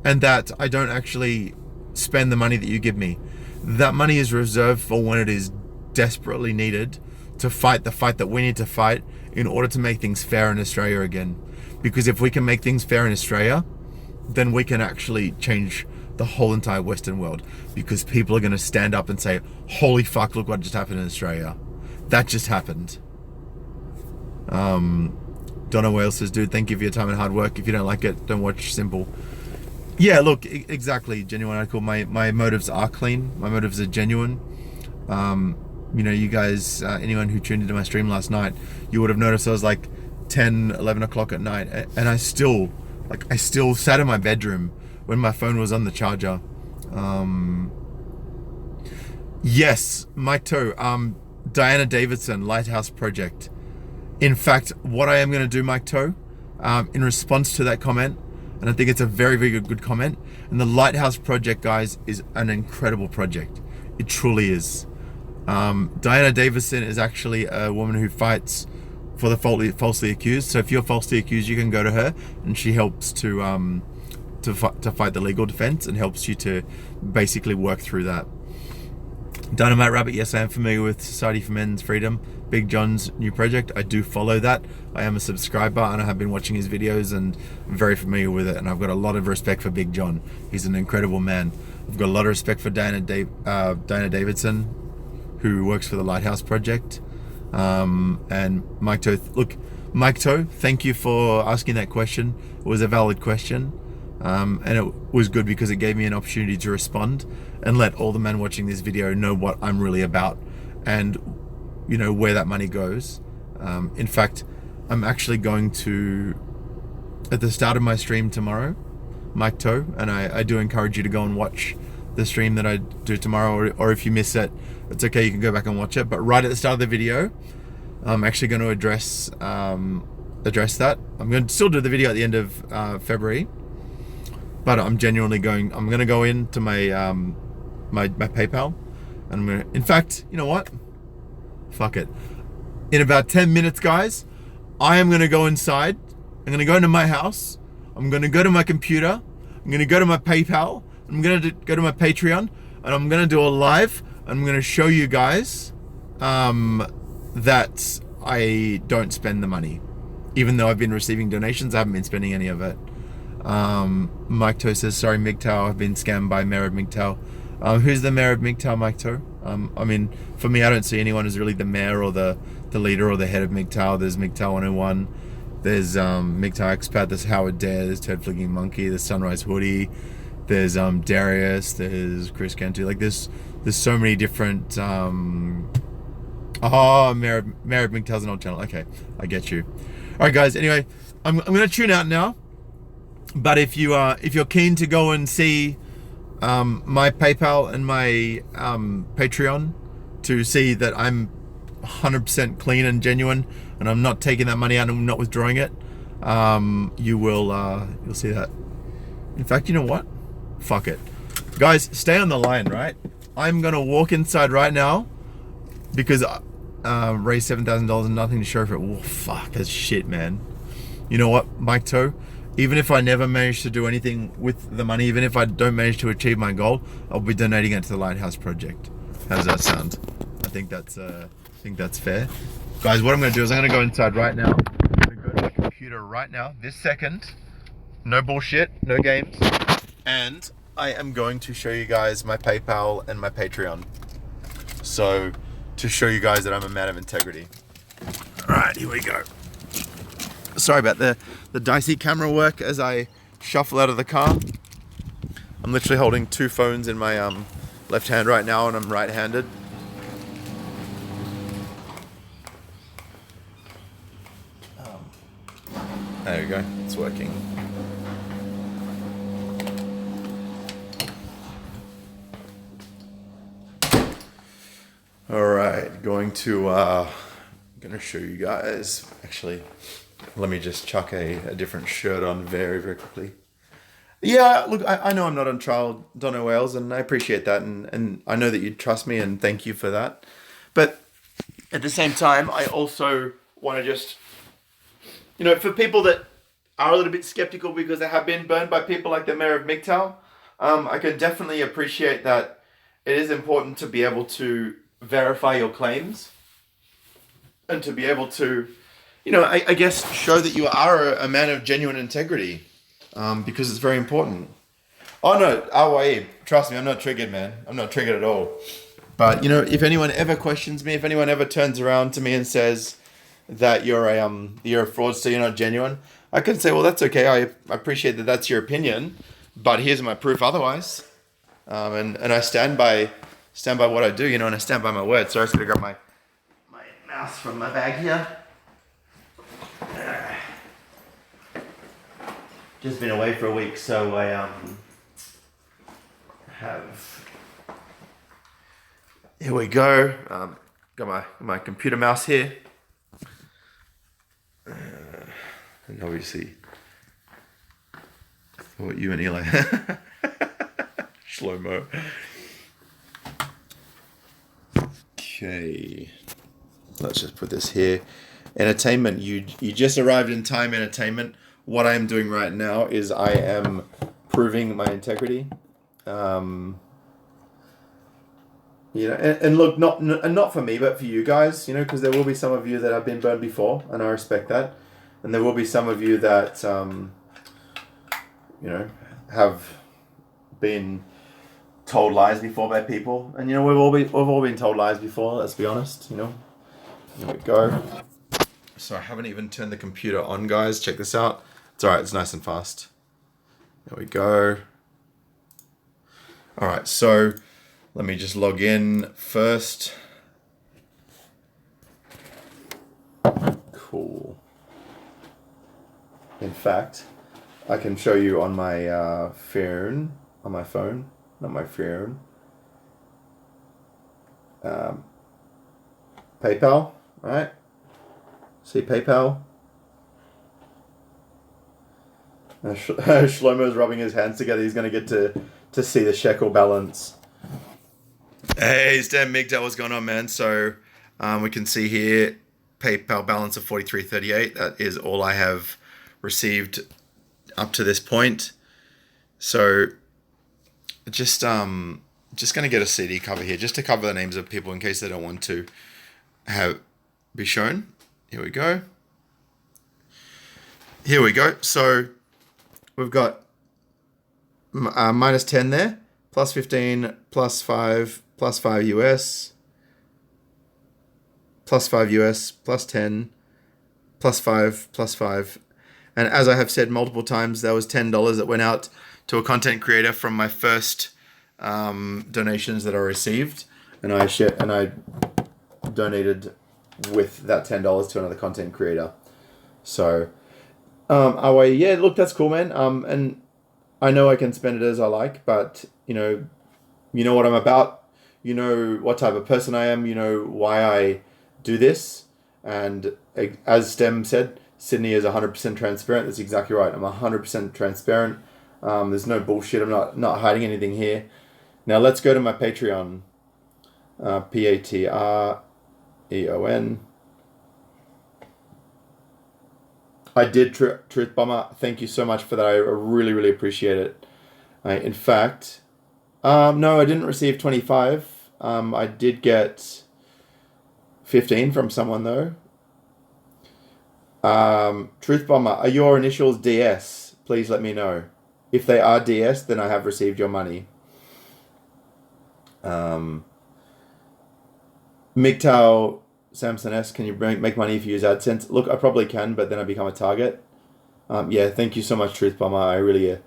and that I don't actually spend the money that you give me. That money is reserved for when it is desperately needed to fight the fight that we need to fight in order to make things fair in Australia again. Because if we can make things fair in Australia, then we can actually change the whole entire Western world, because people are going to stand up and say, holy fuck, look what just happened in Australia. That just happened. Donna Wales says, dude, thank you for your time and hard work. If you don't like it, don't watch Simple. Yeah, look, exactly, Genuine Article. My motives are clean. My motives are genuine. You guys, anyone who tuned into my stream last night, you would have noticed I was like 10, 11 o'clock at night, and I still sat in my bedroom when my phone was on the charger, Yes, MGTOW. Diana Davidson, Lighthouse Project. In fact, what I am going to do, MGTOW, in response to that comment, and I think it's a very, very good comment, and the Lighthouse Project, guys, is an incredible project. It truly is. Diana Davidson is actually a woman who fights for the falsely accused. So if you're falsely accused, you can go to her, and she helps to fight the legal defense and helps you to basically work through that. Dynamite Rabbit, yes, I am familiar with Society for Men's Freedom, Big John's new project. I do follow that. I am a subscriber and I have been watching his videos and I'm very familiar with it, and I've got a lot of respect for Big John. He's an incredible man. I've got a lot of respect for Diana Davidson, who works for the Lighthouse Project. And MGTOW, look, MGTOW, thank you for asking that question. It was a valid question. And it was good because it gave me an opportunity to respond and let all the men watching this video know what I'm really about and, you know, where that money goes. In fact, I'm actually going to, at the start of my stream tomorrow, MGTOW, and I do encourage you to go and watch the stream that I do tomorrow, or if you miss it, it's okay, you can go back and watch it. But right at the start of the video, I'm actually going to address that. I'm going to still do the video at the end of February, but I'm genuinely going to go into my my PayPal, and I'm going to, in fact, you know what? Fuck it. In about 10 minutes, guys, I am going to go inside. I'm going to go into my house. I'm going to go to my computer. I'm going to go to my PayPal. I'm going to go to my Patreon, and I'm going to do a live. I'm going to show you guys that I don't spend the money. Even though I've been receiving donations, I haven't been spending any of it. MGTOW says, sorry, MGTOW, I've been scammed by Mayor of MGTOW. Who's the Mayor of MGTOW, MGTOW? I mean, for me, I don't see anyone as really the mayor or the leader or the head of MGTOW. There's MGTOW 101. There's MGTOW Expat. There's Howard Dare. There's Ted Flicking Monkey. There's Sunrise Hoodie. There's Darius. There's Chris Cantu. Like there's so many different. Mayor of MGTOW's an old channel. Okay, I get you. All right, guys. Anyway, I'm gonna tune out now. But if you're keen to go and see my PayPal and my Patreon to see that I'm 100% clean and genuine, and I'm not taking that money out and I'm not withdrawing it, you'll see that. In fact, you know what? Fuck it, guys. Stay on the line, right? I'm gonna walk inside right now because raise $7,000 and nothing to show for it. Oh, fuck, that's shit, man. You know what, MGTOW? Even if I never manage to do anything with the money, even if I don't manage to achieve my goal, I'll be donating it to the Lighthouse Project. How does that sound? I think that's fair. Guys, what I'm going to do is I'm going to go inside right now. I'm going to go to my computer right now, this second. No bullshit, no games. And I am going to show you guys my PayPal and my Patreon. So, to show you guys that I'm a man of integrity. All right, here we go. Sorry about the dicey camera work as I shuffle out of the car. I'm literally holding two phones in my left hand right now, and I'm right-handed. There we go, it's working. All right, going to show you guys. Actually, let me just chuck a different shirt on very, very quickly. Yeah, look, I know I'm not on trial, Donna Wales, and I appreciate that, and I know that you trust me, and thank you for that. But at the same time, I also want to just, you know, for people that are a little bit skeptical because they have been burned by people like the Mayor of MGTOW, I can definitely appreciate that it is important to be able to verify your claims and to be able to, you know, I guess show that you are a man of genuine integrity, because it's very important. Oh no, Hawaii, trust me, I'm not triggered, man. I'm not triggered at all. But, you know, if anyone ever questions me, if anyone ever turns around to me and says that you're a fraudster, you're not genuine, I can say, well, that's okay. I appreciate that that's your opinion, but here's my proof otherwise. And I stand by what I do, you know, and I stand by my word. So I just gotta grab my mouse from my bag here. Just been away for a week, so I have, here we go. Got my computer mouse here. And obviously, thought you and Eli. Slow-mo. Okay. Let's just put this here. Entertainment. You just arrived in time, entertainment. What I am doing right now is I am proving my integrity. You know, and look, not for me, but for you guys, you know, because there will be some of you that have been burned before, and I respect that. And there will be some of you that, you know, have been told lies before by people. And, you know, we've all been told lies before, let's be honest, you know. There we go. So I haven't even turned the computer on, guys. Check this out. It's all right. It's nice and fast. There we go. All right. So let me just log in first. Cool. In fact, I can show you on my phone, not my phone. PayPal, right? See PayPal? Shlomo's rubbing his hands together. He's going to get to see the shekel balance. Hey, sydneymgtow, what's going on, man? So we can see here PayPal balance of $43.38. That is all I have received up to this point. So just going to get a CD cover here just to cover the names of people in case they don't want to be shown. Here we go. Here we go. So we've got minus 10 there, plus 15, plus 5, plus 5 US, plus 5 US, plus 10, plus 5, plus 5. And as I have said multiple times, there was $10 that went out to a content creator from my first donations that I received. And I donated with that $10 to another content creator. So, yeah, look, that's cool, man. And I know I can spend it as I like, but you know what I'm about. You know what type of person I am. You know why I do this. And as Stem said, Sydney is 100% transparent. That's exactly right. I'm 100% transparent. There's no bullshit. I'm not hiding anything here. Now let's go to my Patreon. Patreon. I did Truth Bomber. Thank you so much for that. I really, really appreciate it. In fact, no, I didn't receive 25. I did get 15 from someone though. Truth Bomber, are your initials DS? Please let me know. If they are DS, then I have received your money. MGTOW Samson S, can you make money if you use AdSense? Look, I probably can, but then I become a target. Yeah, thank you so much, Truth Bomber. I really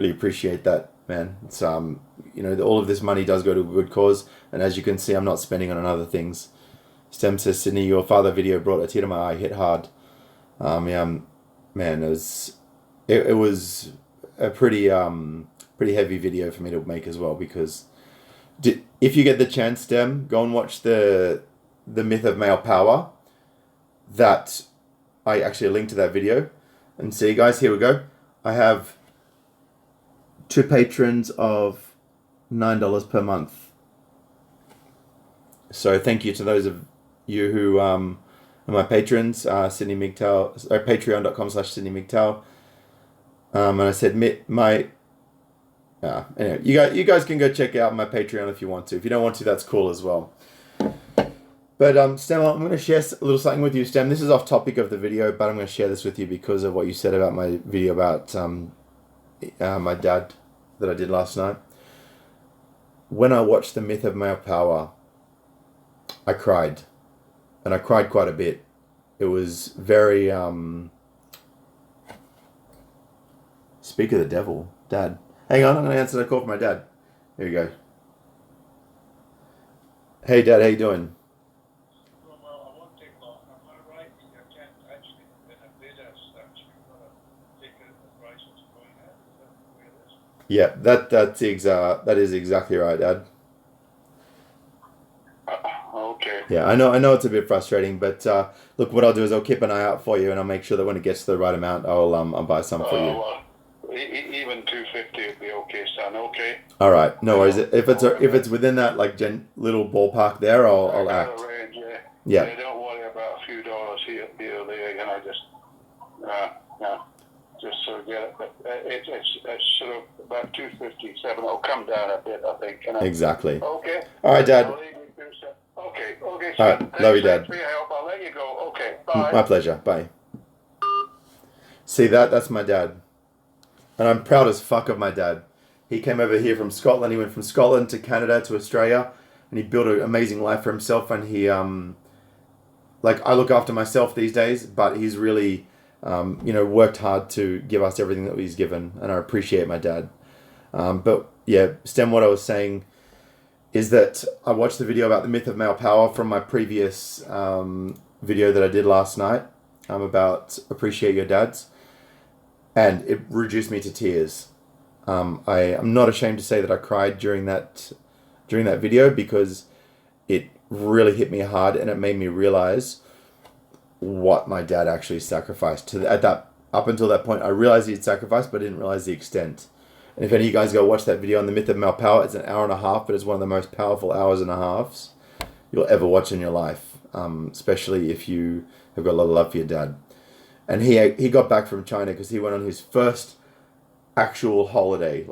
appreciate that, man. It's you know, all of this money does go to a good cause, and as you can see, I'm not spending on other things. Stem says, Sydney, your father video brought a tear to my eye. Hit hard. Yeah, man, it was a pretty heavy video for me to make as well, because if you get the chance, Stem, go and watch the myth of male power. That I actually linked to that video, and see, guys, here we go. I have 2 patrons of $9 per month. So thank you to those of you who are my patrons. sydneymgtow, patreon.com/sydneymgtow. And I said anyway, you guys can go check out my Patreon if you want to. If you don't want to, that's cool as well. But Stem, I'm going to share a little something with you, Stem. This is off topic of the video, but I'm going to share this with you because of what you said about my video about my dad that I did last night. When I watched The Myth of Male Power, I cried. And I cried quite a bit. It was very... Speak of the devil, Dad. Hang on, I'm going to answer the call from my dad. Here we go. Hey, Dad, how you doing? Well, I won't take long. Am I right? You can't actually, in a bid as such, you've got to take it at the price it's going at. Is that the way it is? Yeah, that is exactly right, Dad. Okay. Yeah, I know it's a bit frustrating, but look, what I'll do is I'll keep an eye out for you, and I'll make sure that when it gets to the right amount, I'll buy some for you. Well, even 250 would be okay, son. Okay. All right, no I worries. know. If it's within that like little ballpark there, I'll That act. kind of range, yeah. Yeah, Yeah, don't worry about a few dollars here or there. You know, just sort of get it. But it's sort of about 257. It'll come down a bit, I think. You know? exactly. Okay. All right, Dad. I'll leave you to, sir. Okay. Okay, All son. right, love you, Thanks Dad. for your help. I'll let you go. Okay. Bye. My pleasure. Bye. See that's my dad, and I'm proud as fuck of my dad. He came over here from Scotland. He went from Scotland to Canada to Australia, and he built an amazing life for himself. And he like I look after myself these days, but he's really worked hard to give us everything that he's given, and I appreciate my dad. But yeah, Stem, what I was saying is that I watched the video about the myth of male power from my previous video that I did last night about appreciate your dads, and it reduced me to tears. I am not ashamed to say that I cried during that video because it really hit me hard, and it made me realize what my dad actually sacrificed. Up until that point, I realized he'd sacrificed, but I didn't realize the extent. And if any of you guys go watch that video on the myth of male power, it's an hour and a half, but it's one of the most powerful hours and a halves you'll ever watch in your life, especially if you have got a lot of love for your dad. And he got back from China because he went on his first actual holiday,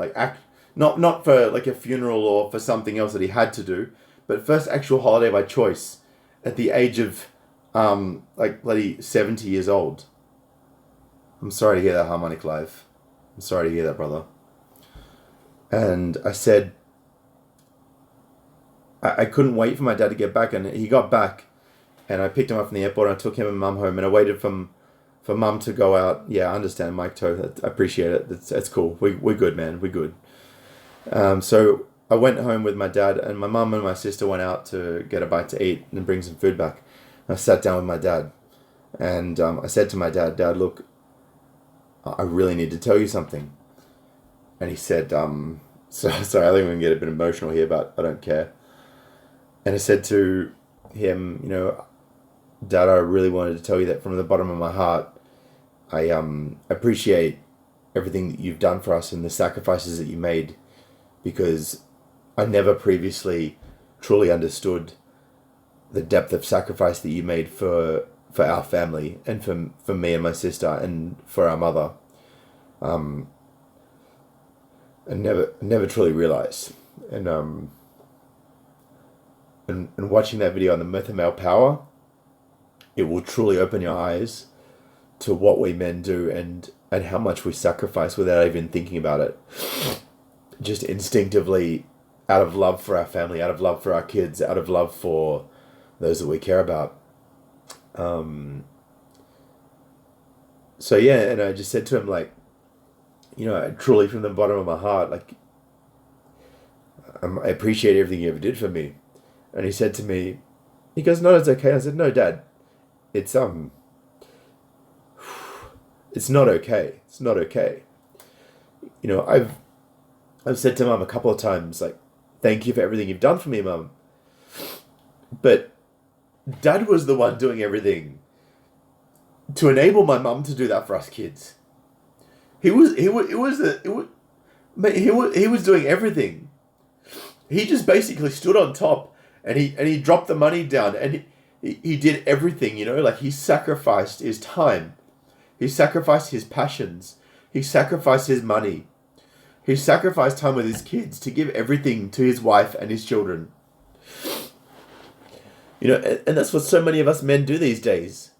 not for like a funeral or for something else that he had to do, but first actual holiday by choice at the age of like bloody 70 years old. I'm sorry to hear that, Harmonic Live. I'm sorry to hear that, brother. And I said I couldn't wait for my dad to get back, and he got back, and I picked him up from the airport, and I took him and Mum home, and I waited for Mum to go out. Yeah, I understand, MGTOW. I appreciate it. It's cool. We're good, man. We're good. So I went home with my dad, and my mum and my sister went out to get a bite to eat and bring some food back. And I sat down with my dad, and I said to my dad, Dad, look, I really need to tell you something. And he said, sorry, I think I'm going to get a bit emotional here, but I don't care. And I said to him, Dad, I really wanted to tell you that from the bottom of my heart, I appreciate everything that you've done for us and the sacrifices that you made, because I never previously truly understood the depth of sacrifice that you made for our family and for me and my sister and for our mother. I never truly realized. And watching that video on the myth of male power, it will truly open your eyes to what we men do and how much we sacrifice without even thinking about it. Just instinctively, out of love for our family, out of love for our kids, out of love for those that we care about. So yeah, and I just said to him, like, truly from the bottom of my heart, like, I appreciate everything you ever did for me. And he said to me, he goes, no, it's okay. I said, no, Dad, it's not okay. It's not okay. I've said to Mum a couple of times, like, thank you for everything you've done for me, Mum. But Dad was the one doing everything to enable my mum to do that for us kids. He was doing everything. He just basically stood on top and he dropped the money down and he did everything, like he sacrificed his time. He sacrificed his passions. He sacrificed his money. He sacrificed time with his kids to give everything to his wife and his children. And that's what so many of us men do these days.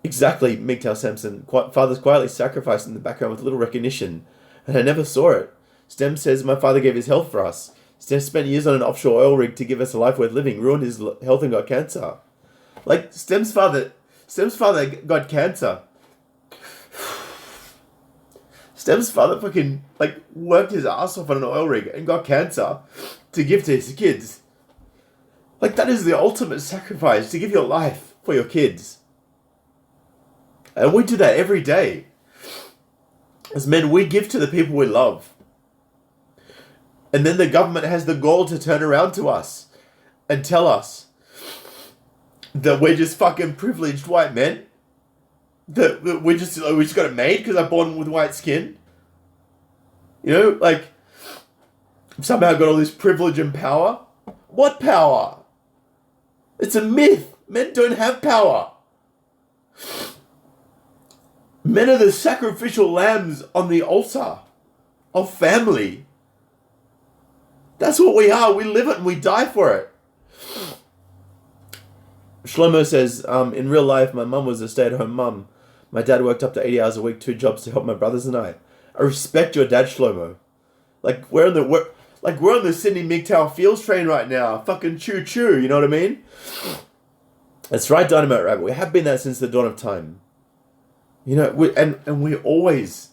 Exactly, MGTOW Samson. Father's quietly sacrificed in the background with little recognition, and I never saw it. Stem says, my father gave his health for us. Stem spent years on an offshore oil rig to give us a life worth living, ruined his health and got cancer. Like, Stem's father got cancer. Stem's father fucking, worked his ass off on an oil rig and got cancer to give to his kids. Like, that is the ultimate sacrifice, to give your life for your kids. And we do that every day. As men, we give to the people we love. And then the government has the gall to turn around to us and tell us that we're just fucking privileged white men. That we just got it made because I'm born with white skin. You know, like, somehow got all this privilege and power. What power? It's a myth. Men don't have power. Men are the sacrificial lambs on the altar of family. That's what we are. We live it and we die for it. Shlomo says, in real life, my mum was a stay-at-home mum. My dad worked up to 80 hours a week, 2 jobs to help my brothers and I. I respect your dad, Shlomo. Like, we're on the Sydney MGTOW Fields train right now. Fucking choo-choo, you know what I mean? That's right, Dynamite Rabbit. We have been there since the dawn of time. You know, we always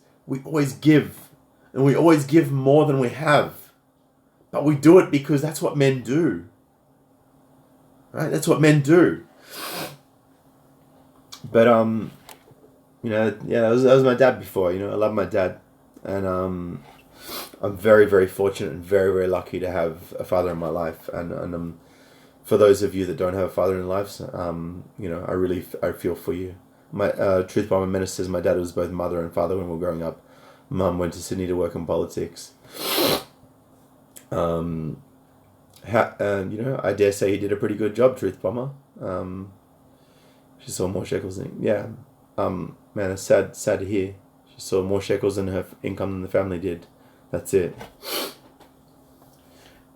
give. And we always give more than we have. But we do it because that's what men do. Right? That's what men do. But, you know, yeah, that was my dad before. You know, I love my dad. And I'm very, very fortunate and very, very lucky to have a father in my life. And for those of you that don't have a father in life, you know, I feel for you. My Truth Bomber Menace says my dad was both mother and father when we were growing up. Mum went to Sydney to work in politics. You know, I dare say he did a pretty good job, Truth Bomber. She saw more shekels than man, it's sad to hear. She saw more shekels in her income than the family did. That's it.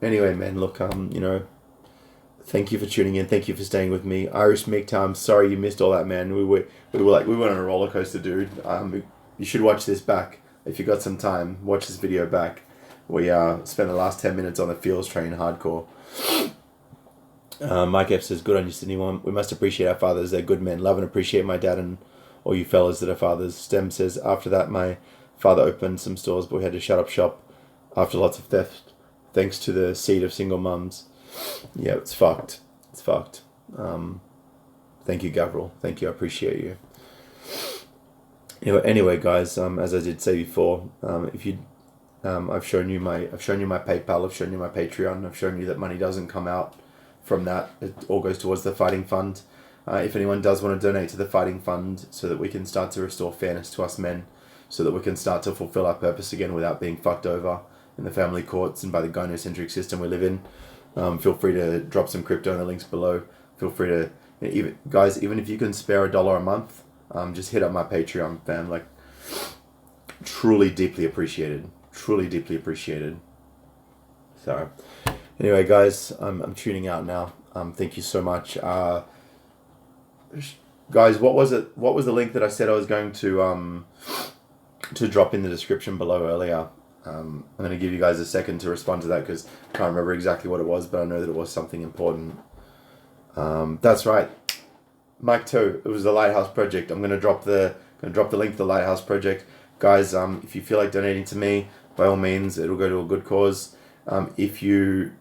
Anyway, man, look, you know, thank you for tuning in. Thank you for staying with me. Irish MGTOW, I'm sorry you missed all that, man. We went on a roller coaster, dude. You should watch this back. If you got some time, watch this video back. We spent the last 10 minutes on the Fields train hardcore. Mike F says, good on you, Sydney. We must appreciate our fathers. They're good men. Love and appreciate my dad and all you fellas that are fathers. Stem says, after that, my father opened some stores, but we had to shut up shop after lots of theft, thanks to the seed of single mums. Yeah, it's fucked. It's fucked. Thank you, Gavril. Thank you. I appreciate you. Anyway, guys, as I did say before, if you I've shown you my PayPal, I've shown you my Patreon, I've shown you that money doesn't come out from that. It all goes towards the fighting fund. If anyone does want to donate to the fighting fund so that we can start to restore fairness to us men, so that we can start to fulfill our purpose again without being fucked over in the family courts and by the gynocentric system we live in, feel free to drop some crypto in the links below. Feel free to, even if you can spare $1 a month, just hit up my Patreon, fam. Like, truly deeply appreciated. Truly deeply appreciated. So, anyway, guys, I'm tuning out now. Thank you so much. Guys, what was it? What was the link that I said I was going to drop in the description below earlier? I'm going to give you guys a second to respond to that because I can't remember exactly what it was, but I know that it was something important. That's right, MGTOW. It was the Lighthouse project. I'm going to drop the link to the Lighthouse project, guys. If you feel like donating to me, by all means, it'll go to a good cause. If you,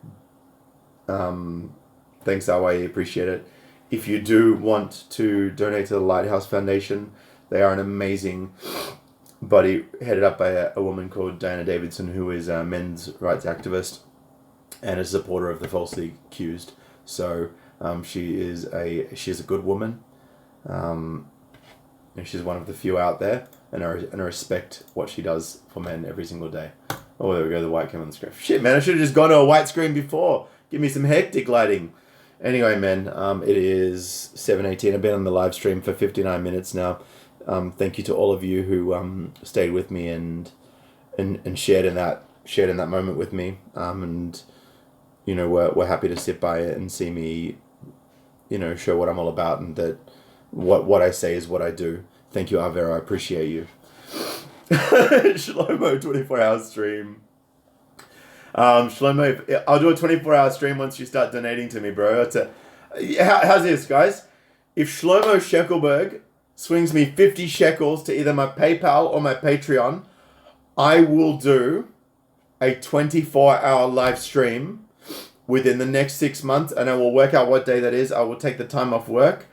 thanks Jaye, appreciate it. If you do want to donate to the Lighthouse Foundation, they are an amazing body headed up by a woman called Diana Davidson, who is a men's rights activist and a supporter of the falsely accused. So she is a good woman, and she's one of the few out there, and I respect what she does for men every single day. Oh, there we go, the white came on the screen. Shit, man, I should have just gone to a white screen before. Give me some hectic lighting. Anyway, man, it is 7:18. I've been on the live stream for 59 minutes now. Thank you to all of you who stayed with me and shared in that moment with me. And you know, we're happy to sit by it and see me, you know, show what I'm all about, and that what I say is what I do. Thank you, Avera. I appreciate you. Shlomo 24-hour stream. Shlomo, I'll do a 24-hour stream once you start donating to me, bro. How's this, guys? If Shlomo Shekelberg swings me 50 shekels to either my PayPal or my Patreon, I will do a 24-hour live stream within the next 6 months, and I will work out what day that is. I will take the time off work,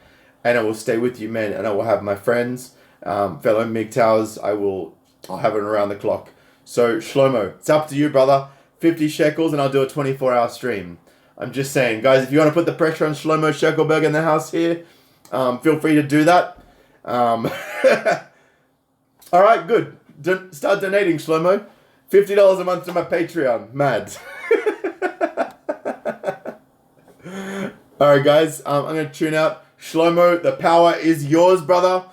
and I will stay with you, men, and I will have my friends, fellow MGTOWs. I'll have it around the clock. So, Shlomo, it's up to you, brother. 50 shekels and I'll do a 24-hour stream. I'm just saying, guys, if you want to put the pressure on Shlomo Shekelberg in the house here, feel free to do that. All right, good. Start donating, Shlomo. $50 a month to my Patreon. Mad. All right, guys, I'm going to tune out. Shlomo, the power is yours, brother.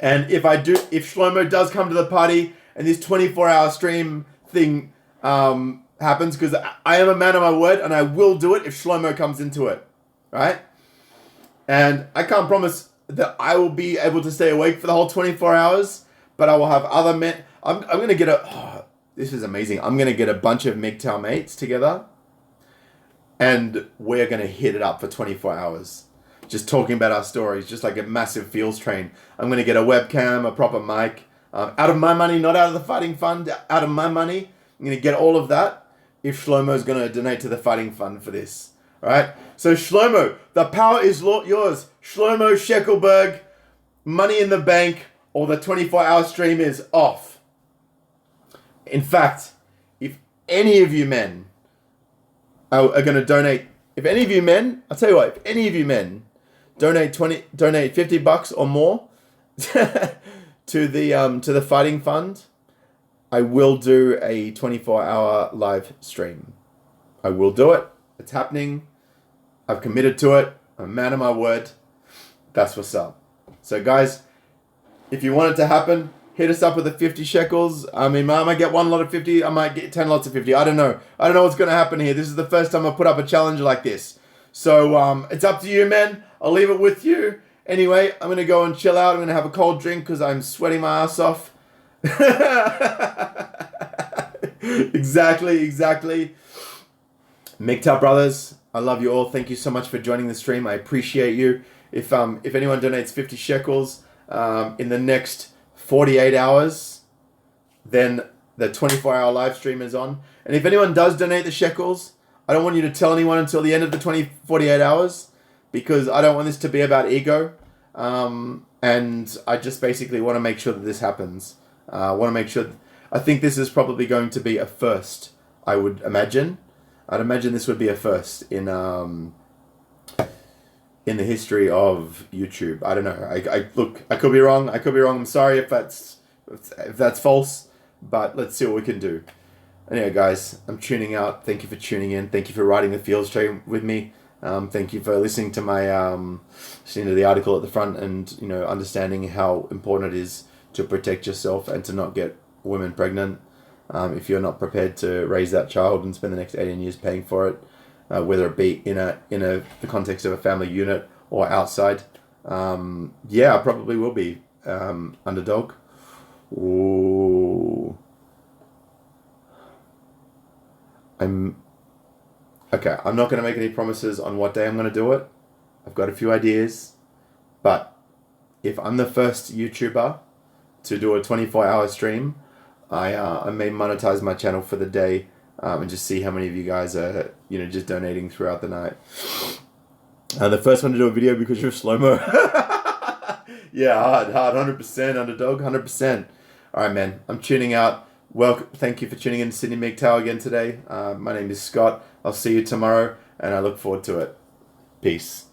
And if Shlomo does come to the party and this 24-hour stream thing happens, because I am a man of my word and I will do it if Shlomo comes into it, right? And I can't promise that I will be able to stay awake for the whole 24 hours, but I will have other men. I'm going to get this is amazing. I'm going to get a bunch of MGTOW mates together and we're going to hit it up for 24 hours. Just talking about our stories, just like a massive fields train. I'm going to get a webcam, a proper mic, out of my money, not out of the fighting fund, out of my money. I'm going to get all of that if Shlomo's going to donate to the fighting fund for this. All right? So Shlomo, the power is yours. Shlomo Shekelberg, money in the bank, or the 24-hour stream is off. In fact, if any of you men are going to donate, if any of you men, I'll tell you what, if any of you men donate $50 or more to the fighting fund, I will do a 24-hour live stream. I will do it. It's happening. I've committed to it. I'm a man of my word. That's what's up. So guys, if you want it to happen, hit us up with the 50 shekels. I mean, I might get one lot of 50. I might get 10 lots of 50. I don't know. I don't know what's going to happen here. This is the first time I put up a challenge like this. So it's up to you, man. I'll leave it with you. Anyway, I'm going to go and chill out. I'm going to have a cold drink because I'm sweating my ass off. Exactly. MGTOW brothers, I love you all. Thank you so much for joining the stream. I appreciate you. If anyone donates 50 shekels in the next 48 hours, then the 24-hour live stream is on. And if anyone does donate the shekels, I don't want you to tell anyone until the end of the 48 hours because I don't want this to be about ego. And I just basically want to make sure that this happens. I think this is probably going to be a first, I would imagine. I'd imagine this would be a first in the history of YouTube. I don't know. Look, I could be wrong. I'm sorry if that's false, but let's see what we can do. Anyway, guys, I'm tuning out. Thank you for tuning in. Thank you for riding the field train with me. Thank you for listening to my listening to the article at the front and understanding how important it is to protect yourself and to not get women pregnant. If you're not prepared to raise that child and spend the next 18 years paying for it, whether it be in the context of a family unit or outside, I probably will be underdog. Ooh. I'm not going to make any promises on what day I'm going to do it. I've got a few ideas, but if I'm the first YouTuber to do a 24-hour stream, I may monetize my channel for the day and just see how many of you guys are just donating throughout the night. The first one to do a video because you're slow-mo. Yeah, hard, 100% underdog, 100%. All right, man, I'm tuning out. Welcome, thank you for tuning in to Sydney MGTOW again today. My name is Scott. I'll see you tomorrow, and I look forward to it. Peace.